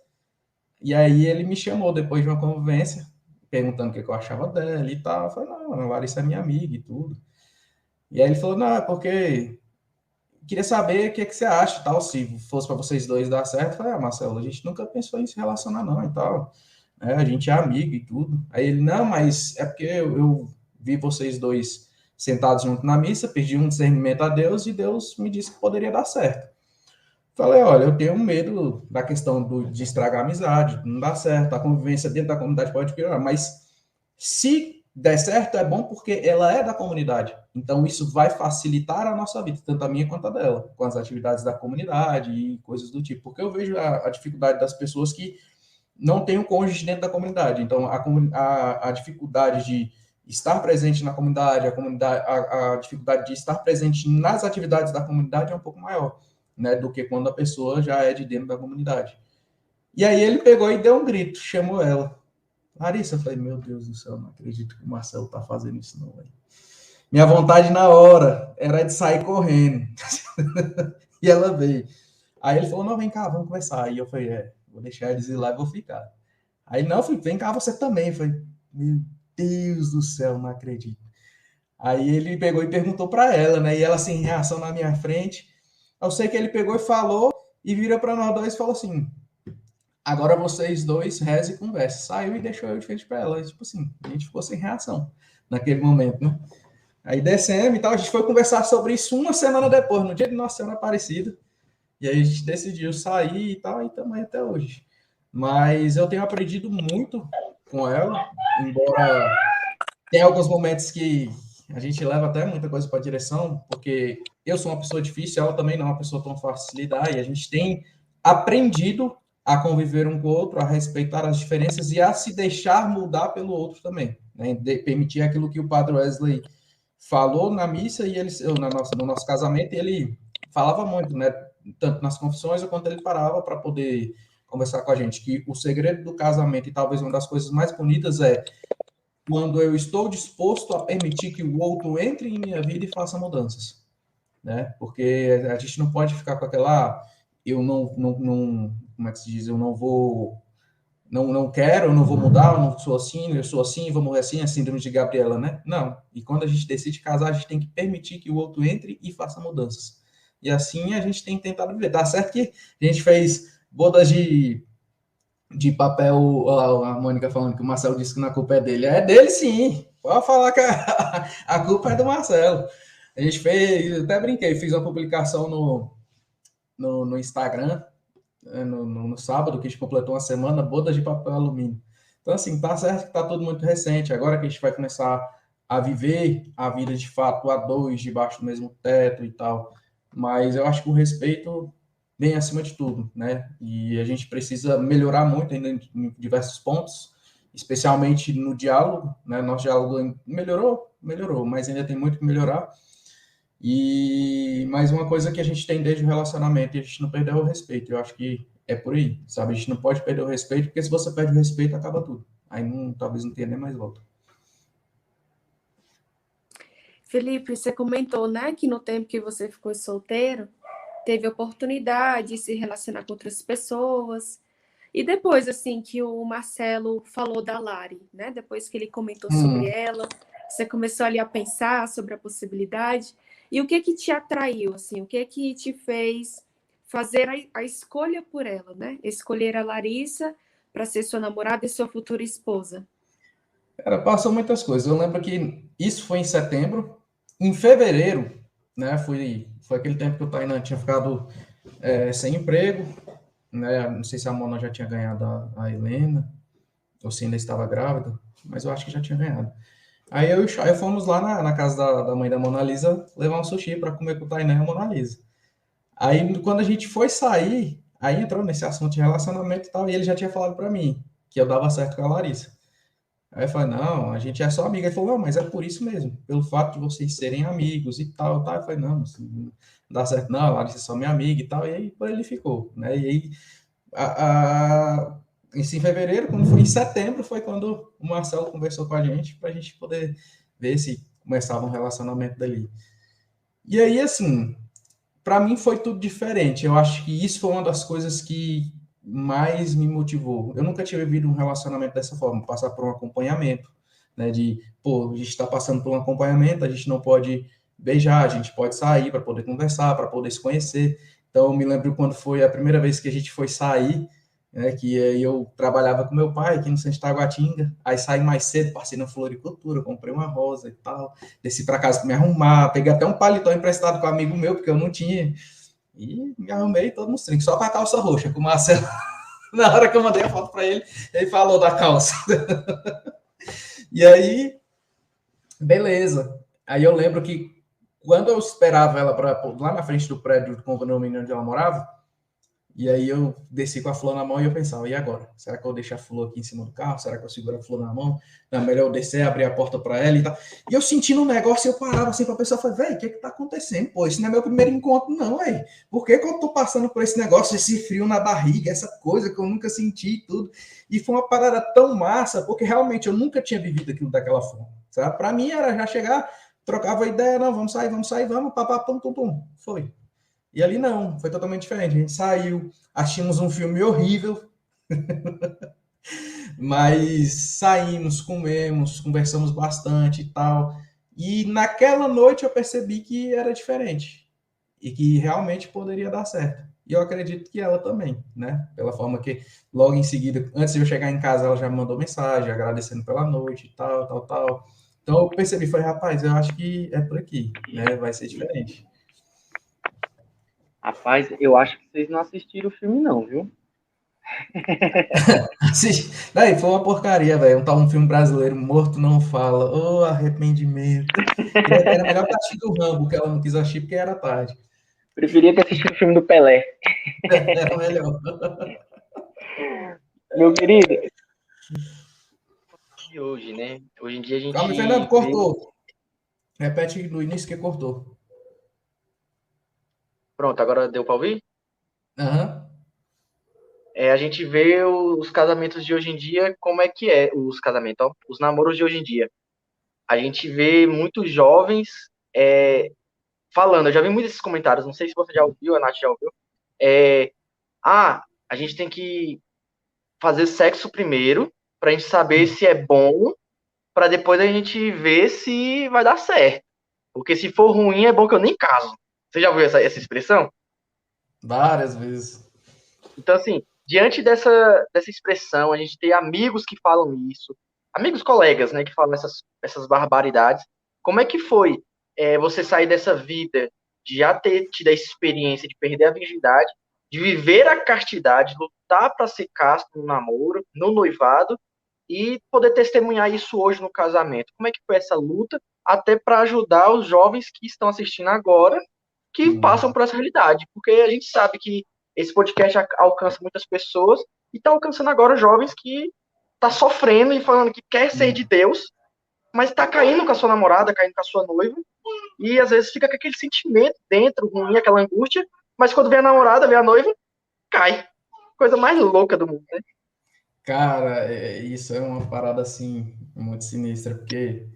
E aí ele me chamou depois de uma convivência, perguntando o que eu achava dela e tal. Eu falei, não, a Larissa é minha amiga e tudo. E aí ele falou, não, é porque queria saber o que você acha e tal, se fosse para vocês dois dar certo. Eu falei, Marcelo, a gente nunca pensou em se relacionar não e tal. A gente é amigo e tudo. Aí ele, não, mas é porque eu vi vocês dois sentados junto na missa, pedi um discernimento a Deus e Deus me disse que poderia dar certo. Falei, olha, eu tenho medo da questão de estragar a amizade, não dá certo, a convivência dentro da comunidade pode piorar, mas se der certo é bom porque ela é da comunidade, então isso vai facilitar a nossa vida, tanto a minha quanto a dela, com as atividades da comunidade e coisas do tipo, porque eu vejo a dificuldade das pessoas que não têm um cônjuge dentro da comunidade, então a dificuldade de estar presente na comunidade, a dificuldade de estar presente nas atividades da comunidade é um pouco maior, né, do que quando a pessoa já é de dentro da comunidade. E aí ele pegou e deu um grito, chamou ela. Larissa, eu falei, meu Deus do céu, não acredito que o Marcelo tá fazendo isso não, velho. Minha vontade na hora era de sair correndo. E ela veio. Aí ele falou, não, vem cá, vamos conversar. Aí eu falei, vou deixar eles ir lá e vou ficar. Aí não, eu falei, vem cá você também. Eu falei, meu Deus do céu, não acredito. Aí ele pegou e perguntou para ela, né? E ela sem reação na minha frente. Eu sei que ele pegou e falou e vira para nós dois e falou assim: agora vocês dois rezem e conversem. Saiu e deixou eu de frente para ela. E, tipo assim, a gente ficou sem reação naquele momento, né? Aí descemos e tal, a gente foi conversar sobre isso uma semana depois, no dia de Nossa Senhora Aparecida. E aí a gente decidiu sair e tal, e estamos aí até hoje. Mas eu tenho aprendido muito com ela, embora tem alguns momentos que a gente leva até muita coisa para a direção, porque eu sou uma pessoa difícil, ela também não é uma pessoa tão fácil de lidar, e a gente tem aprendido a conviver um com o outro, a respeitar as diferenças e a se deixar mudar pelo outro também, né? De permitir aquilo que o Padre Wesley falou na missa e ele, no nosso casamento, e ele falava muito, né? Tanto nas confissões quanto ele parava para poder conversar com a gente, que o segredo do casamento e talvez uma das coisas mais bonitas é quando eu estou disposto a permitir que o outro entre em minha vida e faça mudanças, né? Porque a gente não pode ficar com aquela, eu não como é que se diz, eu não vou, não quero, eu não vou mudar, eu sou assim, vou morrer assim, a síndrome de Gabriela, né? Não. E quando a gente decide casar, a gente tem que permitir que o outro entre e faça mudanças. E assim a gente tem tentado viver. Tá certo que a gente fez bodas de papel, a Mônica falando que o Marcelo disse que a culpa é dele. É dele sim. Pode falar que a culpa é do Marcelo. A gente fez, até brinquei, fiz uma publicação no Instagram, no sábado, que a gente completou uma semana, bodas de papel alumínio. Então, assim, tá certo que tá tudo muito recente. Agora que a gente vai começar a viver a vida de fato a dois, debaixo do mesmo teto e tal. Mas eu acho que o respeito bem acima de tudo, né? E a gente precisa melhorar muito ainda em diversos pontos, especialmente no diálogo, né? Nosso diálogo melhorou, mas ainda tem muito que melhorar. E mais uma coisa que a gente tem desde o relacionamento e a gente não perdeu o respeito. Eu acho que é por aí, sabe? A gente não pode perder o respeito, porque se você perde o respeito, acaba tudo. Aí talvez não tenha nem mais volta. Felipe, você comentou, né, que no tempo que você ficou solteiro, teve oportunidade de se relacionar com outras pessoas. E depois, assim, que o Marcelo falou da Lari, né? Depois que ele comentou sobre ela, você começou ali a pensar sobre a possibilidade. E o que te atraiu, assim? O que te fez fazer a escolha por ela, né? Escolher a Larissa para ser sua namorada e sua futura esposa. Cara, passou muitas coisas. Eu lembro que isso foi em setembro. Em fevereiro, né? Foi aquele tempo que o Tainan tinha ficado sem emprego, né? Não sei se a Mona já tinha ganhado a Helena, ou se ainda estava grávida, mas eu acho que já tinha ganhado. Aí eu e o Chay fomos lá na casa da mãe da Mona Lisa levar um sushi para comer com o Tainan e a Mona Lisa. Aí quando a gente foi sair, aí entrou nesse assunto de relacionamento e tal, e ele já tinha falado para mim que eu dava certo com a Larissa. Aí eu falei, não, a gente é só amiga. Ele falou, não, mas é por isso mesmo, pelo fato de vocês serem amigos e tal, tal. Eu falei, não, assim, não dá certo não, a Larissa é só minha amiga e tal. E aí por ele ficou, né? E aí, isso em fevereiro, quando foi em setembro, foi quando o Marcelo conversou com a gente, para a gente poder ver se começava um relacionamento dali. E aí, assim, para mim foi tudo diferente. Eu acho que isso foi uma das coisas que mais me motivou. Eu nunca tinha vivido um relacionamento dessa forma, passar por um acompanhamento, né? De, pô, a gente está passando por um acompanhamento, a gente não pode beijar, a gente pode sair para poder conversar, para poder se conhecer. Então, eu me lembro quando foi a primeira vez que a gente foi sair, né, que aí eu trabalhava com meu pai aqui no centro de Taguatinga, aí saí mais cedo, passei na floricultura, comprei uma rosa e tal, desci para casa para me arrumar, peguei até um paletó emprestado com um amigo meu, porque eu não tinha, e me arrumei todo nos trinques, só com a calça roxa, com o Marcelo, na hora que eu mandei a foto para ele, ele falou da calça. E aí, beleza. Aí eu lembro que quando eu esperava ela lá na frente do prédio do condomínio onde ela morava, e aí eu desci com a flor na mão e eu pensava, e agora? Será que eu deixo a flor aqui em cima do carro? Será que eu seguro a flor na mão? Não, melhor eu descer, abrir a porta para ela e tal. E eu sentindo um negócio, eu parava assim para a pessoa, falei, velho, o que tá acontecendo? Pô, esse não é meu primeiro encontro não, velho. Por que eu tô passando por esse negócio, esse frio na barriga, essa coisa que eu nunca senti e tudo? E foi uma parada tão massa, porque realmente eu nunca tinha vivido aquilo daquela forma, sabe? Para mim era já chegar, trocava ideia, não, vamos sair, vamos, papá, pum, pum, pum. Foi. E ali não, foi totalmente diferente. A gente saiu, achamos um filme horrível, mas saímos, comemos, conversamos bastante e tal. E naquela noite eu percebi que era diferente e que realmente poderia dar certo. E eu acredito que ela também, né? Pela forma que logo em seguida, antes de eu chegar em casa, ela já me mandou mensagem agradecendo pela noite e tal, tal, tal. Então eu percebi, falei, rapaz, eu acho que é por aqui, né? Vai ser diferente. Rapaz, eu acho que vocês não assistiram o filme, não, viu? Daí foi uma porcaria, velho. Um filme brasileiro, Morto Não Fala. Ô, arrependimento. Era melhor que assistir do Rambo, que ela não quis assistir porque era tarde. Preferia ter assistido o filme do Pelé. Era melhor. Meu querido, e hoje, né? Hoje em dia a Calma, gente Fernando, vê. cortou. Repete do início que cortou. Pronto, agora deu pra ouvir? Aham. A gente vê os casamentos de hoje em dia, como é que é os casamentos, ó, os namoros de hoje em dia. A gente vê muitos jovens falando, eu já vi muitos esses comentários, não sei se você já ouviu, a Nath já ouviu. É, a gente tem que fazer sexo primeiro, pra gente saber se é bom, pra depois a gente ver se vai dar certo. Porque se for ruim, é bom que eu nem caso. Você já ouviu essa expressão? Várias vezes. Então, assim, diante dessa expressão, a gente tem amigos que falam isso, amigos colegas, né, que falam essas barbaridades. Como é que foi você sair dessa vida, de já ter tido a experiência de perder a virgindade, de viver a castidade, lutar para ser casto no namoro, no noivado, e poder testemunhar isso hoje no casamento? Como é que foi essa luta, até para ajudar os jovens que estão assistindo agora, que passam por essa realidade? Porque a gente sabe que esse podcast alcança muitas pessoas e está alcançando agora jovens que tá sofrendo e falando que quer ser de Deus, mas está caindo com a sua namorada, caindo com a sua noiva, e às vezes fica com aquele sentimento dentro, ruim, aquela angústia, mas quando vem a namorada, vem a noiva, cai. Coisa mais louca do mundo, né? Cara, isso é uma parada assim, muito sinistra, porque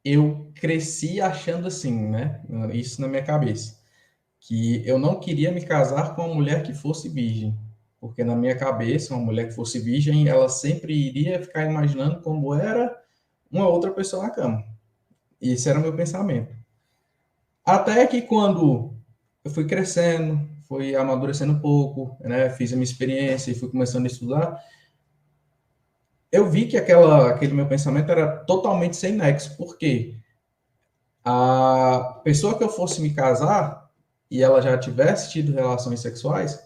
eu cresci achando assim, né? Isso na minha cabeça. Que eu não queria me casar com uma mulher que fosse virgem, porque na minha cabeça, uma mulher que fosse virgem, ela sempre iria ficar imaginando como era uma outra pessoa na cama. E esse era o meu pensamento. Até que quando eu fui crescendo, fui amadurecendo um pouco, né, fiz a minha experiência e fui começando a estudar, eu vi que aquele meu pensamento era totalmente sem nexo, porque a pessoa que eu fosse me casar e ela já tivesse tido relações sexuais,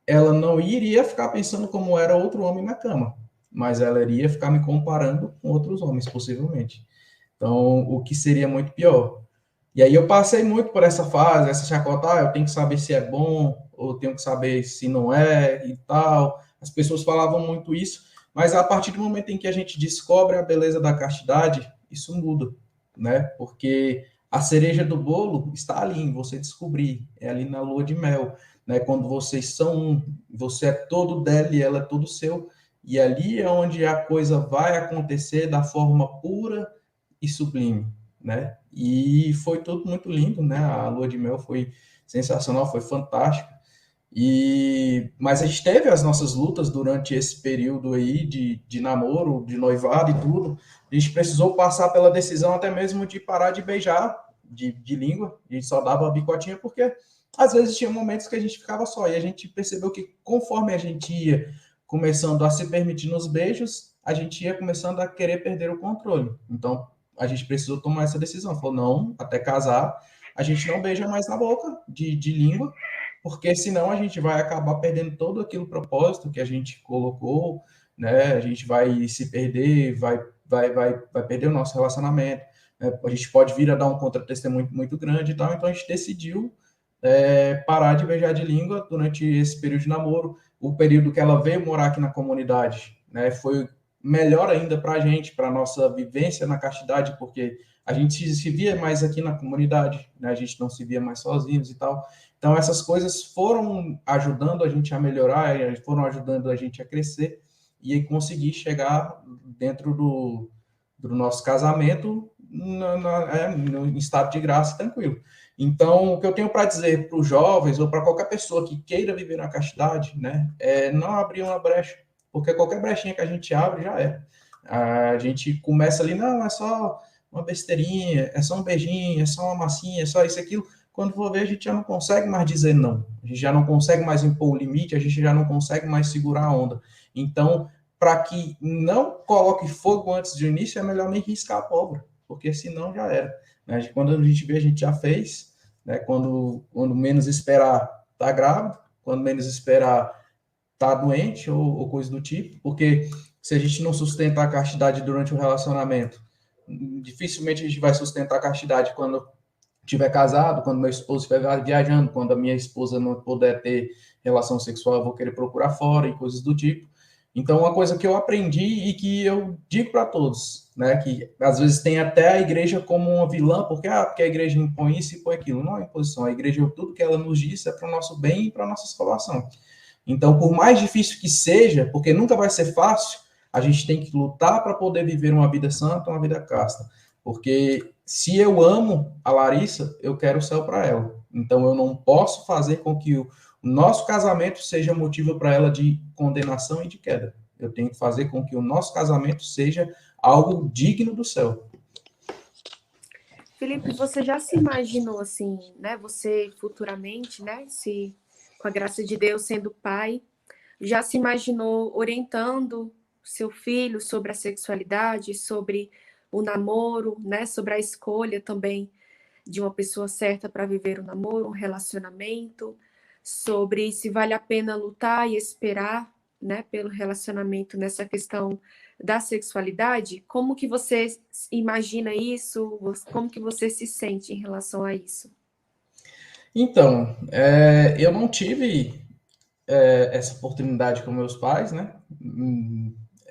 ela não iria ficar pensando como era outro homem na cama, mas ela iria ficar me comparando com outros homens, possivelmente. Então, o que seria muito pior. E aí eu passei muito por essa fase, essa chacota, eu tenho que saber se é bom, ou tenho que saber se não é, e tal. As pessoas falavam muito isso, mas a partir do momento em que a gente descobre a beleza da castidade, isso muda, né? Porque a cereja do bolo está ali em você descobrir, é ali na lua de mel, né? Quando vocês são um, você é todo dela e ela é todo seu, e ali é onde a coisa vai acontecer da forma pura e sublime, né? E foi tudo muito lindo, né? A lua de mel foi sensacional, foi fantástico. Mas a gente teve as nossas lutas durante esse período aí de namoro, de noivado e tudo. A gente precisou passar pela decisão até mesmo de parar de beijar de língua. A gente só dava a bicotinha porque às vezes tinha momentos que a gente ficava só. E a gente percebeu que conforme a gente ia começando a se permitir nos beijos, a gente ia começando a querer perder o controle. Então a gente precisou tomar essa decisão. Falou, não, até casar, a gente não beija mais na boca de língua, porque senão a gente vai acabar perdendo todo aquele propósito que a gente colocou, né? A gente vai se perder, vai perder o nosso relacionamento, né? A gente pode vir a dar um contra-testemunho muito grande e tal, então a gente decidiu parar de beijar de língua durante esse período de namoro. O período que ela veio morar aqui na comunidade, né, foi melhor ainda para a gente, para a nossa vivência na castidade, porque a gente se via mais aqui na comunidade, né, a gente não se via mais sozinhos e tal. Então, essas coisas foram ajudando a gente a melhorar, foram ajudando a gente a crescer e conseguir chegar dentro do nosso casamento no estado de graça tranquilo. Então, o que eu tenho para dizer para os jovens ou para qualquer pessoa que queira viver na castidade, né, é não abrir uma brecha, porque qualquer brechinha que a gente abre já é. A gente começa ali, não, é só uma besteirinha, é só um beijinho, é só uma massinha, é só isso, aquilo. Quando for ver, a gente já não consegue mais dizer não. A gente já não consegue mais impor o limite, a gente já não consegue mais segurar a onda. Então, para que não coloque fogo antes do início, é melhor nem riscar a pólvora, porque senão já era. Né? Quando a gente vê, a gente já fez, né? Quando menos esperar, tá grávido, quando menos esperar, tá doente ou coisa do tipo, porque se a gente não sustentar a castidade durante o relacionamento, dificilmente a gente vai sustentar a castidade quando estiver casado, quando meu esposo estiver viajando, quando a minha esposa não puder ter relação sexual, eu vou querer procurar fora e coisas do tipo. Então, uma coisa que eu aprendi e que eu digo para todos, né, que às vezes tem até a igreja como uma vilã, porque a igreja impõe isso e impõe aquilo. Não é imposição, a igreja, tudo que ela nos diz é para o nosso bem e para a nossa salvação. Então, por mais difícil que seja, porque nunca vai ser fácil, a gente tem que lutar para poder viver uma vida santa, uma vida casta. Porque se eu amo a Larissa, eu quero o céu para ela. Então, eu não posso fazer com que o nosso casamento seja motivo para ela de condenação e de queda. Eu tenho que fazer com que o nosso casamento seja algo digno do céu. Felipe, você já se imaginou assim, né? Você futuramente, né? Se com a graça de Deus sendo pai, já se imaginou orientando seu filho sobre a sexualidade, sobre o namoro, né? Sobre a escolha também de uma pessoa certa para viver um namoro, um relacionamento, sobre se vale a pena lutar e esperar, né, pelo relacionamento nessa questão da sexualidade? Como que você imagina isso? Como que você se sente em relação a isso? Então, eu não tive essa oportunidade com meus pais, né?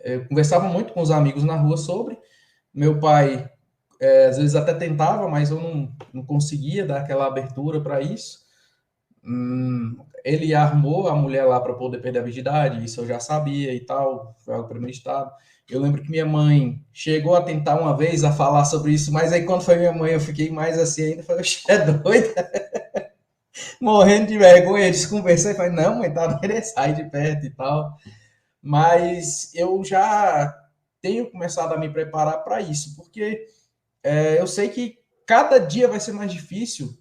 Eu conversava muito com os amigos na rua sobre. Meu pai, às vezes até tentava, mas eu não conseguia dar aquela abertura para isso. Ele armou a mulher lá para poder perder a virgindade, isso eu já sabia e tal, foi algo premeditado. Eu lembro que minha mãe chegou a tentar uma vez a falar sobre isso, mas aí quando foi minha mãe eu fiquei mais assim ainda, falei, é doida? Morrendo de vergonha, desconversei, falei, não, mãe, tá doida, sai de perto e tal. Mas eu já tenho começado a me preparar para isso, porque eu sei que cada dia vai ser mais difícil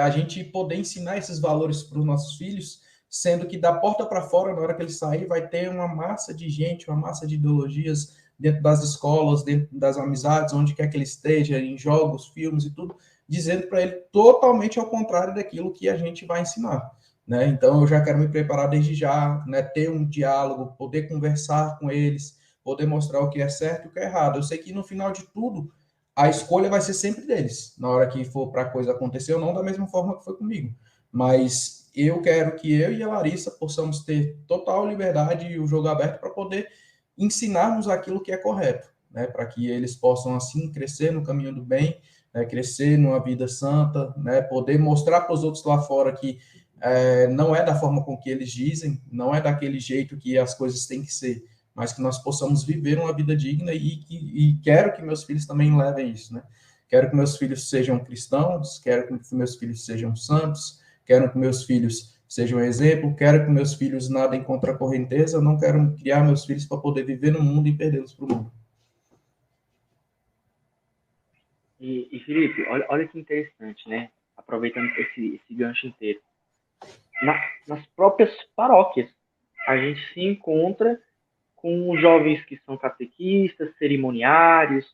a gente poder ensinar esses valores para os nossos filhos, sendo que da porta para fora, na hora que ele sair, vai ter uma massa de gente, uma massa de ideologias dentro das escolas, dentro das amizades, onde quer que ele esteja, em jogos, filmes e tudo, dizendo para ele totalmente ao contrário daquilo que a gente vai ensinar. Né? Então, eu já quero me preparar desde já, né? Ter um diálogo, poder conversar com eles, poder mostrar o que é certo e o que é errado. Eu sei que no final de tudo, a escolha vai ser sempre deles, na hora que for para a coisa acontecer, ou não da mesma forma que foi comigo. Mas eu quero que eu e a Larissa possamos ter total liberdade e o jogo aberto para poder ensinarmos aquilo que é correto, né? Para que eles possam, assim, crescer no caminho do bem, né? Crescer numa vida santa, né? Poder mostrar para os outros lá fora que não é da forma com que eles dizem, não é daquele jeito que as coisas têm que ser, mas que nós possamos viver uma vida digna e quero que meus filhos também levem isso, né? Quero que meus filhos sejam cristãos, quero que meus filhos sejam santos, quero que meus filhos seja um exemplo, quero que meus filhos nadem contra a correnteza, não quero criar meus filhos para poder viver no mundo e perdê-los para o mundo. E Felipe, olha que interessante, né? Aproveitando esse gancho inteiro. Nas próprias paróquias, a gente se encontra com jovens que são catequistas, cerimoniários,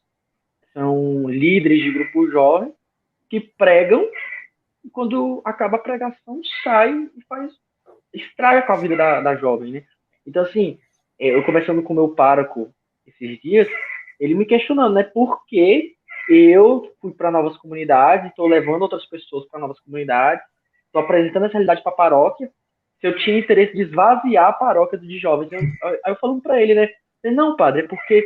são líderes de grupo jovem, que pregam, e quando acaba a pregação, sai e estraga com a vida da jovem, né? Então, assim, eu conversando com o meu pároco esses dias, ele me questionando, né? Por que eu fui para novas comunidades, estou levando outras pessoas para novas comunidades, estou apresentando essa realidade para a paróquia, se eu tinha interesse de esvaziar a paróquia de jovens. Aí eu falando para ele, né? Não, padre, é porque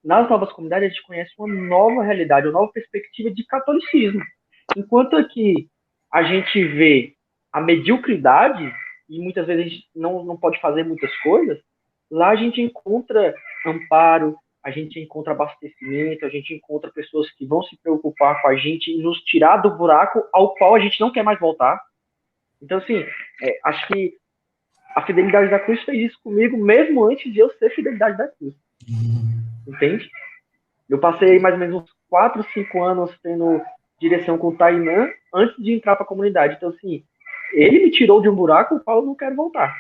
nas novas comunidades a gente conhece uma nova realidade, uma nova perspectiva de catolicismo. Enquanto aqui a gente vê a mediocridade, e muitas vezes a gente não pode fazer muitas coisas, lá a gente encontra amparo, a gente encontra abastecimento, a gente encontra pessoas que vão se preocupar com a gente e nos tirar do buraco ao qual a gente não quer mais voltar. Então, assim, acho que a Fidelidade da Cruz fez isso comigo mesmo antes de eu ser Fidelidade da Cruz. Entende? Eu passei mais ou menos uns 4, 5 anos tendo direção com o Tainan antes de entrar para a comunidade. Então, assim, ele me tirou de um buraco ao qual eu não quero voltar.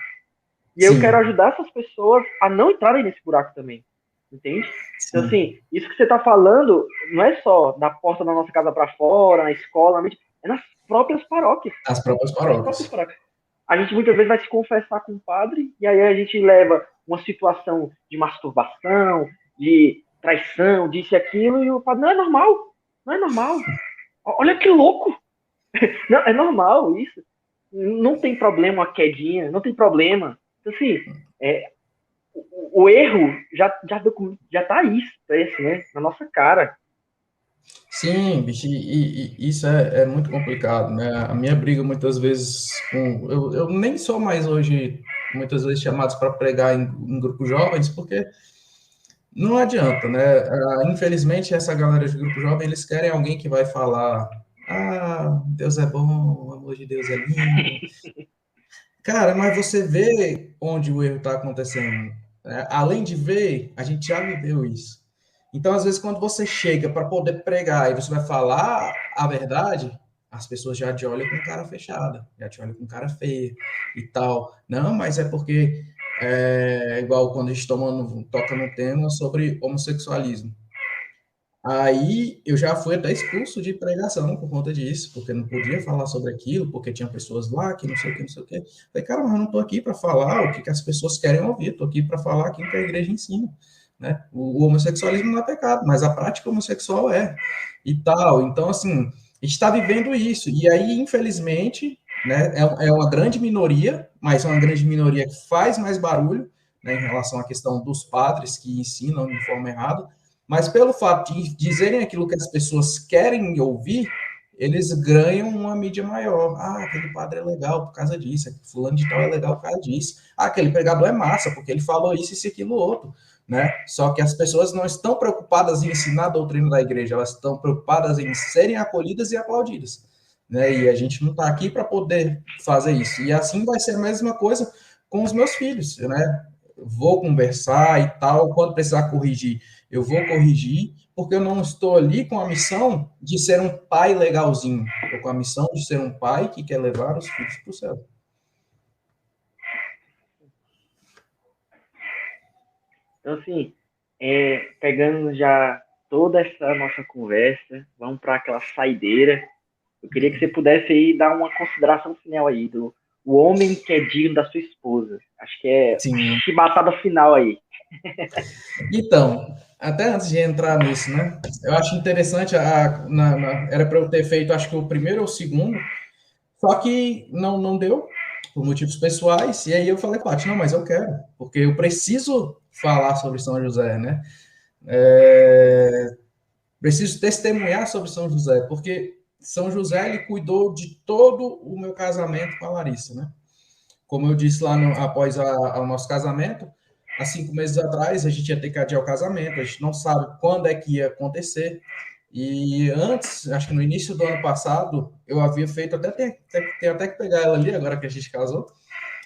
E eu quero ajudar essas pessoas a não entrarem nesse buraco também. Entende? Sim. Então, assim, isso que você está falando não é só da porta da nossa casa para fora, na escola, é nas próprias paróquias. As próprias paróquias. A gente muitas vezes vai se confessar com o padre, e aí a gente leva uma situação de masturbação, de traição, disso e aquilo, e o padre, não é normal, não é normal. Olha que louco. Não, é normal isso. Não tem problema uma quedinha, não tem problema. Então, assim, o erro já tá aí, né, na nossa cara. Sim, bicho, e isso é muito complicado, né? A minha briga muitas vezes com... Eu nem sou mais hoje, muitas vezes, chamados para pregar em grupos jovens, porque não adianta, né? Infelizmente, essa galera de grupo jovem, eles querem alguém que vai falar: ah, Deus é bom, o amor de Deus é lindo. Cara, mas você vê onde o erro está acontecendo. Além de ver, a gente já viveu isso. Então, às vezes, quando você chega para poder pregar e você vai falar a verdade, as pessoas já te olham com cara fechada, já te olham com cara feia e tal. Não, mas é porque igual quando a gente toca no tema sobre homossexualismo. Aí eu já fui até expulso de pregação por conta disso, porque não podia falar sobre aquilo, porque tinha pessoas lá que não sei o que, não sei o que. Falei, cara, mas eu não estou aqui para falar o que as pessoas querem ouvir, estou aqui para falar aquilo que a igreja ensina. Né? O homossexualismo não é pecado, mas a prática homossexual é, e tal. Então, assim, a gente está vivendo isso, e aí, infelizmente, né, é uma grande minoria, mas é uma grande minoria que faz mais barulho, né, em relação à questão dos padres que ensinam de forma errada, mas pelo fato de dizerem aquilo que as pessoas querem ouvir, eles ganham uma mídia maior. Ah, aquele padre é legal por causa disso, fulano de tal é legal por causa disso. Ah, aquele pregador é massa, porque ele falou isso e aquilo outro. Né? Só que as pessoas não estão preocupadas em ensinar a doutrina da igreja, elas estão preocupadas em serem acolhidas e aplaudidas. Né? E a gente não está aqui para poder fazer isso. E assim vai ser a mesma coisa com os meus filhos. Né? Vou conversar e tal, quando precisar corrigir, eu vou corrigir, porque eu não estou ali com a missão de ser um pai legalzinho, estou com a missão de ser um pai que quer levar os filhos para o céu. Então, assim, pegando já toda essa nossa conversa, vamos para aquela saideira. Eu queria que você pudesse aí dar uma consideração final aí do o homem que é digno da sua esposa. Acho que é chibatada final aí. Então, até antes de entrar nisso, né? Eu acho interessante, era para eu ter feito, acho que o primeiro ou o segundo, só que não deu, por motivos pessoais, e aí eu falei, Paty, não, mas eu quero, porque eu preciso falar sobre São José, né? Preciso testemunhar sobre São José, porque São José, ele cuidou de todo o meu casamento com a Larissa, né? Como eu disse lá após o nosso casamento, há 5 meses atrás, a gente ia ter que adiar o casamento, a gente não sabe quando é que ia acontecer, E antes, acho que no início do ano passado, eu havia feito, tem até que pegar ela ali, agora que a gente casou,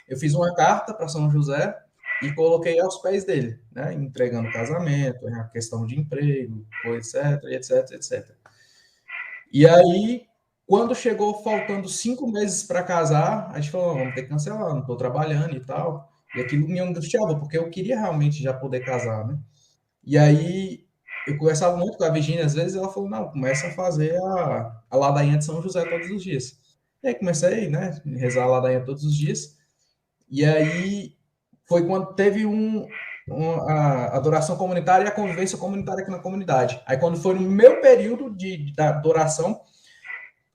eu fiz uma carta para São José e coloquei aos pés dele, né? Entregando o casamento, a questão de emprego, etc, etc, etc. E aí, quando chegou faltando 5 meses para casar, a gente falou, vamos ter que cancelar, não estou trabalhando e tal. E aquilo me angustiava, porque eu queria realmente já poder casar, né? E aí, eu conversava muito com a Virgínia, às vezes, ela falou, não, começa a fazer a ladainha de São José todos os dias. E aí comecei, né, rezar a ladainha todos os dias. E aí, foi quando teve a adoração comunitária e a convivência comunitária aqui na comunidade. Aí, quando foi no meu período da adoração,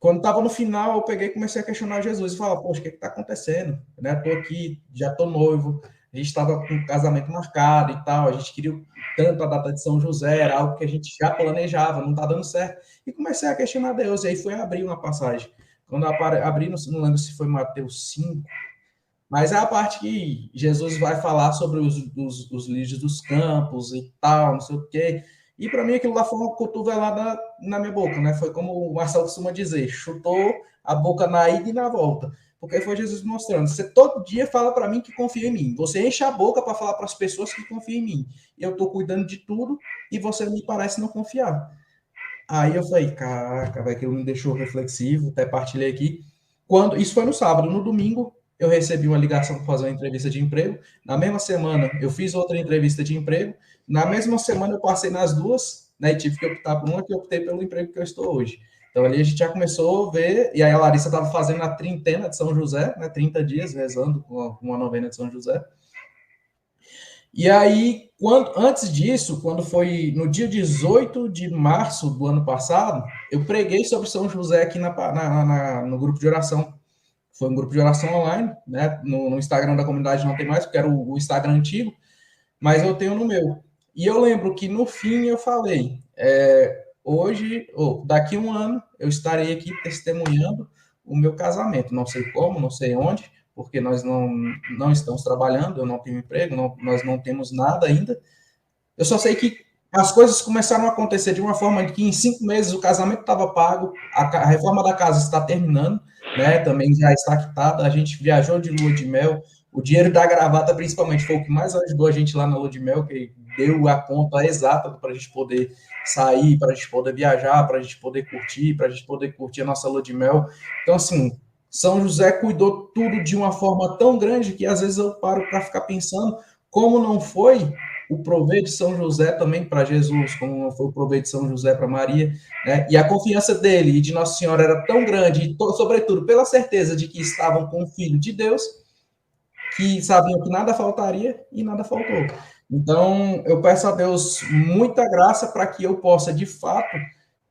quando estava no final, eu peguei e comecei a questionar Jesus e falar, poxa, o que está acontecendo? Né? Estou aqui, já estou noivo, a gente estava com o casamento marcado e tal, a gente queria tanto a data de São José, era algo que a gente já planejava, não está dando certo. E comecei a questionar Deus, e aí foi abrir uma passagem. Quando eu abri, não lembro se foi Mateus 5, mas é a parte que Jesus vai falar sobre os lírios dos campos e tal, não sei o quê. E para mim aquilo lá foi uma cotovelada na minha boca, né? Foi como o Marcelo costuma dizer, chutou a boca na ida e na volta. Porque foi Jesus mostrando, você todo dia fala para mim que confia em mim. Você enche a boca para falar para as pessoas que confiam em mim. Eu estou cuidando de tudo e você me parece não confiar. Aí eu falei, caraca, vai que ele me deixou reflexivo, até partilhei aqui. Isso foi no sábado, no domingo eu recebi uma ligação para fazer uma entrevista de emprego. Na mesma semana eu fiz outra entrevista de emprego. Na mesma semana eu passei nas duas, né? E tive que optar por uma que eu optei pelo emprego que eu estou hoje. Então ali a gente já começou a ver, e aí a Larissa estava fazendo a trintena de São José, né? 30 dias rezando com uma novena de São José. E aí, antes disso, quando foi no dia 18 de março do ano passado, eu preguei sobre São José aqui no grupo de oração. Foi um grupo de oração online, né? No Instagram da comunidade não tem mais, porque era o Instagram antigo, mas eu tenho no meu. E eu lembro que no fim eu falei, hoje, ou daqui a um ano, eu estarei aqui testemunhando o meu casamento. Não sei como, não sei onde, porque nós não estamos trabalhando, eu não tenho emprego, nós não temos nada ainda. Eu só sei que as coisas começaram a acontecer de uma forma que em 5 meses o casamento estava pago, a reforma da casa está terminando, né? Também já está quitada, a gente viajou de lua de mel, o dinheiro da gravata, principalmente, foi o que mais ajudou a gente lá na lua de mel, que deu a conta exata para a gente poder sair, para a gente poder viajar, para a gente poder curtir a nossa lua de mel. Então, assim, São José cuidou tudo de uma forma tão grande que às vezes eu paro para ficar pensando como não foi o proveito de São José também para Jesus, como foi o proveito de São José para Maria, né? E a confiança dele e de Nossa Senhora era tão grande, e sobretudo pela certeza de que estavam com o Filho de Deus, que sabiam que nada faltaria e nada faltou. Então, eu peço a Deus muita graça para que eu possa, de fato,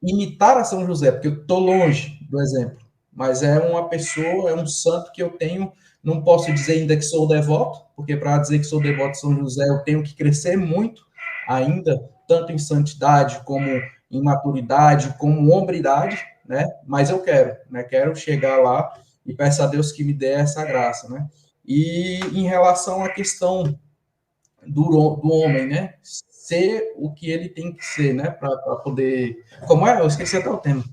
imitar a São José, porque eu estou longe do exemplo, mas é uma pessoa, é um santo que eu tenho. Não posso dizer ainda que sou devoto, porque para dizer que sou devoto de São José, eu tenho que crescer muito ainda, tanto em santidade, como em maturidade, como hombridade, né? Mas eu quero, né? Quero chegar lá e peço a Deus que me dê essa graça, né? E em relação à questão do homem, né? Ser o que ele tem que ser, né? Para poder. Como é? Eu esqueci até o tema.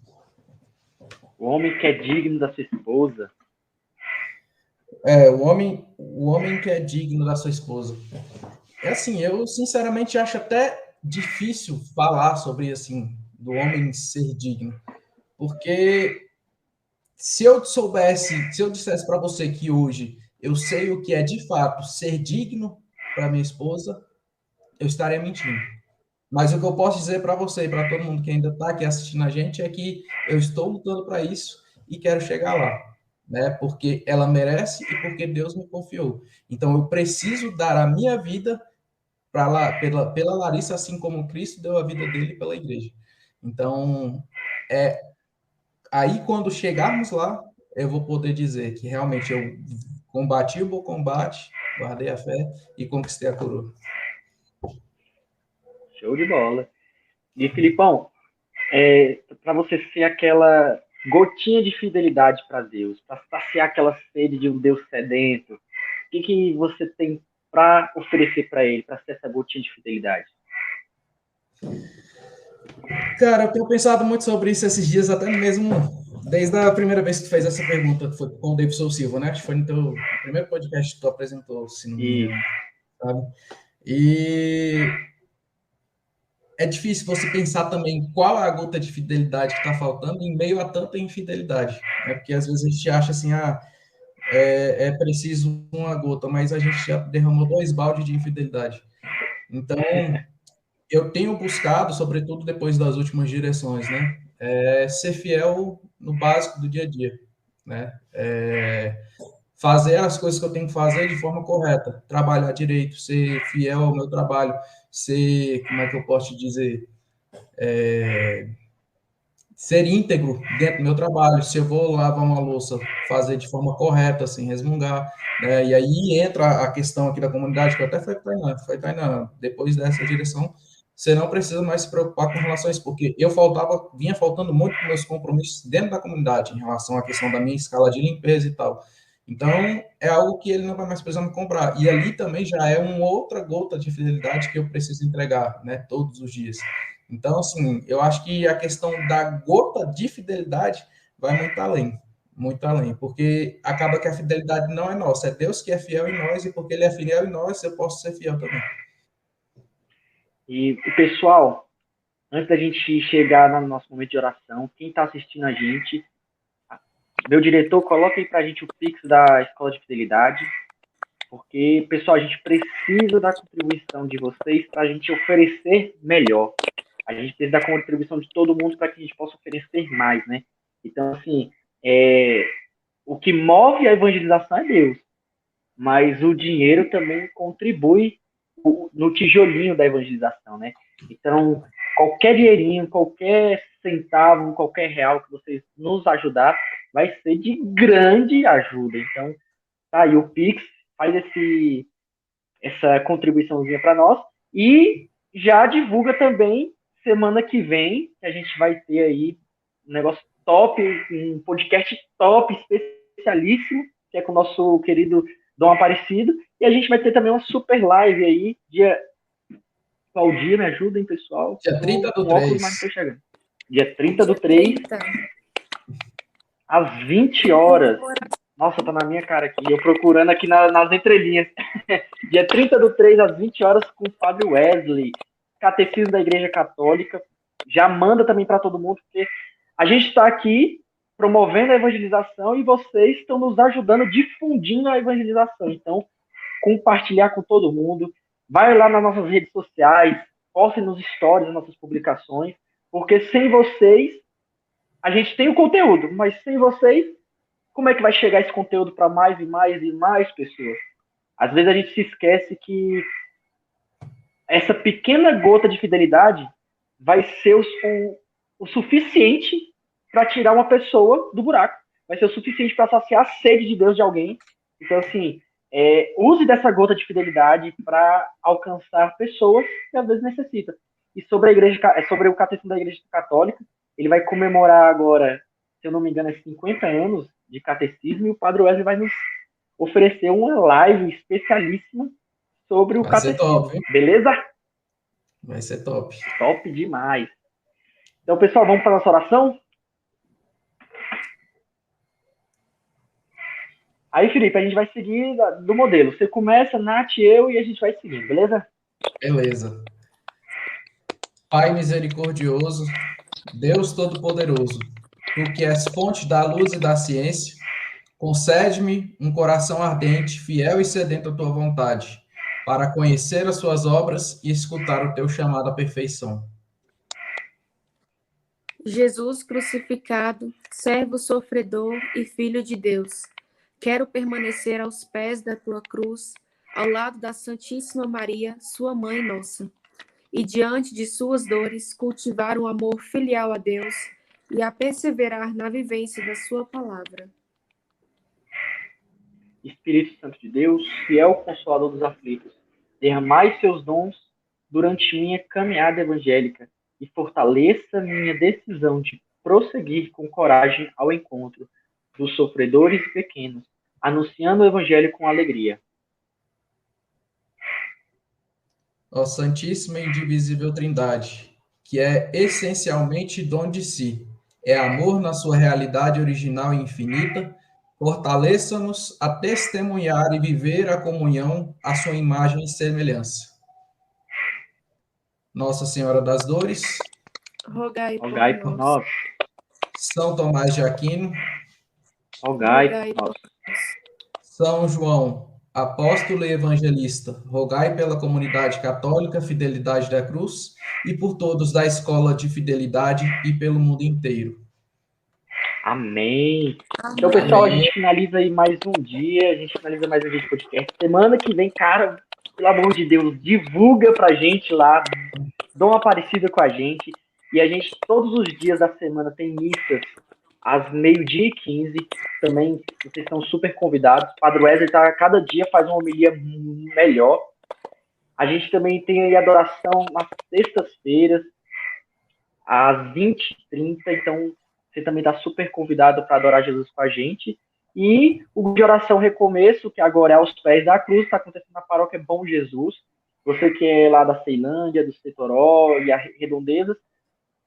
O homem que é digno da sua esposa. O homem que é digno da sua esposa. É assim, eu sinceramente acho até difícil falar sobre assim do homem ser digno, porque se eu dissesse para você que hoje eu sei o que é de fato ser digno para minha esposa, eu estaria mentindo. Mas o que eu posso dizer para você e para todo mundo que ainda está aqui assistindo a gente é que eu estou lutando para isso e quero chegar lá, né? Porque ela merece e porque Deus me confiou. Então eu preciso dar a minha vida pela Larissa, assim como Cristo deu a vida dele pela igreja. Então, aí quando chegarmos lá, eu vou poder dizer que realmente eu combati o bom combate, guardei a fé e conquistei a coroa. Show de bola. E, Filipão, para você ser aquela gotinha de fidelidade para Deus, para saciar aquela sede de um Deus sedento, o que você tem para oferecer para Ele, para ser essa gotinha de fidelidade? Cara, eu tenho pensado muito sobre isso esses dias, até mesmo desde a primeira vez que tu fez essa pergunta, que foi com o Davidson Silva, né? Acho que foi no teu primeiro podcast que tu apresentou, se não me E engano, sabe? E é difícil você pensar também qual é a gota de fidelidade que está faltando em meio a tanta infidelidade, né? Porque às vezes a gente acha assim, é preciso uma gota, mas a gente já derramou 2 baldes de infidelidade. Então, eu tenho buscado, sobretudo depois das últimas direções, né? Ser fiel no básico do dia a dia, né? Fazer as coisas que eu tenho que fazer de forma correta, trabalhar direito, ser fiel ao meu trabalho, ser, como é que eu posso te dizer, ser íntegro dentro do meu trabalho. Se eu vou lavar uma louça, fazer de forma correta, sem resmungar, né? E aí entra a questão aqui da comunidade, que eu até falei, Tainá, depois dessa direção, você não precisa mais se preocupar com relação a isso, porque eu vinha faltando muito com meus compromissos dentro da comunidade, em relação à questão da minha escala de limpeza e tal. Então, é algo que ele não vai mais precisar me comprar. E ali também já é uma outra gota de fidelidade que eu preciso entregar, né, todos os dias. Então, assim, eu acho que a questão da gota de fidelidade vai muito além, porque acaba que a fidelidade não é nossa, é Deus que é fiel em nós, e porque Ele é fiel em nós, eu posso ser fiel também. pessoal, antes da gente chegar no nosso momento de oração, quem está assistindo a gente, meu diretor, coloca aí para a gente o Pix da Escola de Fidelidade, porque, pessoal, a gente precisa da contribuição de vocês para a gente oferecer melhor. A gente precisa da contribuição de todo mundo para que a gente possa oferecer mais, né? Então, assim, o que move a evangelização é Deus, mas o dinheiro também contribui no tijolinho da evangelização, né? Então, qualquer dinheirinho, qualquer centavo, qualquer real que vocês nos ajudar, vai ser de grande ajuda. Então, tá aí o Pix, faz essa contribuiçãozinha para nós e já divulga também semana que vem, que a gente vai ter aí um negócio top, um podcast top, especialíssimo, que é com o nosso querido Dom Aparecido, e a gente vai ter também uma super live aí, dia... Qual dia? Me ajudem, pessoal. Dia 30 Tô do com óculos, 3. mas não tô chegando. Dia 30 do Dia 3, 30. às 20 horas. Nossa, tá na minha cara aqui. Eu procurando aqui nas entrelinhas. Dia 30 do 3, às 20 horas, com o Padre Wesley, Catecismo da Igreja Católica. Já manda também para todo mundo, porque a gente está aqui promovendo a evangelização e vocês estão nos ajudando difundindo a evangelização. Então, compartilhar com todo mundo. Vai lá nas nossas redes sociais, poste nos stories, nas nossas publicações, porque sem vocês, a gente tem o conteúdo, mas sem vocês, como é que vai chegar esse conteúdo para mais e mais e mais pessoas? Às vezes a gente se esquece que essa pequena gota de fidelidade vai ser o suficiente para tirar uma pessoa do buraco. Vai ser o suficiente para saciar a sede de Deus de alguém. Então, assim, use dessa gota de fidelidade para alcançar pessoas que às vezes necessitam. E sobre sobre o catecismo da Igreja Católica, ele vai comemorar agora, se eu não me engano, 50 anos de catecismo, e o Padre Wesley vai nos oferecer uma live especialíssima sobre o Vai ser catecismo. top, hein? Beleza? Vai ser top. Top demais. Então, pessoal, vamos para a nossa oração? Aí, Felipe, a gente vai seguir do modelo. Você começa, Nath, eu, e a gente vai seguindo, beleza? Beleza. Pai misericordioso, Deus Todo-Poderoso, tu que és fonte da luz e da ciência, concede-me um coração ardente, fiel e sedento à tua vontade, para conhecer as suas obras e escutar o teu chamado à perfeição. Jesus crucificado, servo sofredor e filho de Deus, quero permanecer aos pés da tua cruz, ao lado da Santíssima Maria, sua mãe nossa, e diante de suas dores cultivar um amor filial a Deus e a perseverar na vivência da sua palavra. Espírito Santo de Deus, fiel consolador dos aflitos, derramai seus dons durante minha caminhada evangélica e fortaleça minha decisão de prosseguir com coragem ao encontro dos sofredores e pequenos, anunciando o evangelho com alegria. Ó Santíssima e Indivisível Trindade, que é essencialmente dom de si. É amor na sua realidade original e infinita. Fortaleça-nos a testemunhar e viver a comunhão à sua imagem e semelhança. Nossa Senhora das Dores, Rogai por Rogai por nós. nós. São Tomás de Aquino, Rogai por nós. São João, apóstolo e evangelista, rogai pela comunidade católica Fidelidade da Cruz e por todos da Escola de Fidelidade e pelo mundo inteiro. Amém. Então, pessoal, a gente finaliza aí mais um dia, a gente finaliza mais um dia de podcast. Semana que vem, cara, pelo amor de Deus, divulga pra gente lá, dá uma parecida com a gente. E a gente, todos os dias da semana, tem missas às 12h15. Também, vocês estão super convidados. O Padre Wesley cada dia faz uma homilia melhor. A gente também tem aí adoração nas sextas-feiras, às 20h30. Então, você também está super convidado para adorar Jesus com a gente. E o grupo de oração Recomeço, que agora é aos pés da cruz, está acontecendo na paróquia Bom Jesus. Você que é lá da Ceilândia, do Setoró e as redondezas,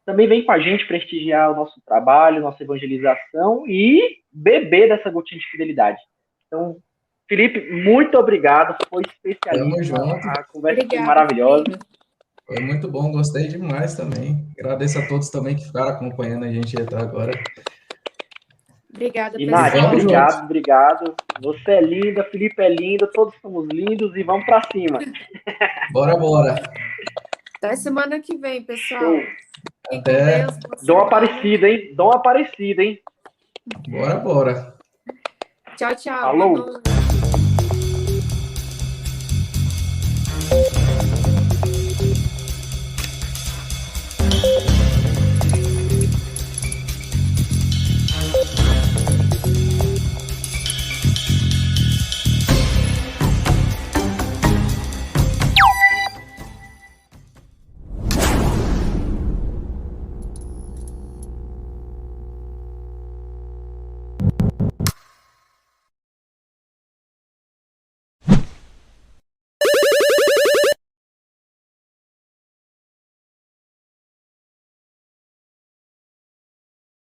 também vem com a gente prestigiar o nosso trabalho, nossa evangelização e beber dessa gotinha de fidelidade. Então, Felipe, muito obrigado. Foi especialíssimo. A conversa foi maravilhosa. Foi muito bom, gostei demais também. Agradeço a todos também que ficaram acompanhando a gente até agora. Obrigada, e pessoal. Nath, obrigado. Você é linda, Felipe é lindo, todos somos lindos e vamos para cima. Bora. Até semana que vem, pessoal. Até. Dom Aparecido, hein? Bora. Tchau. Falou.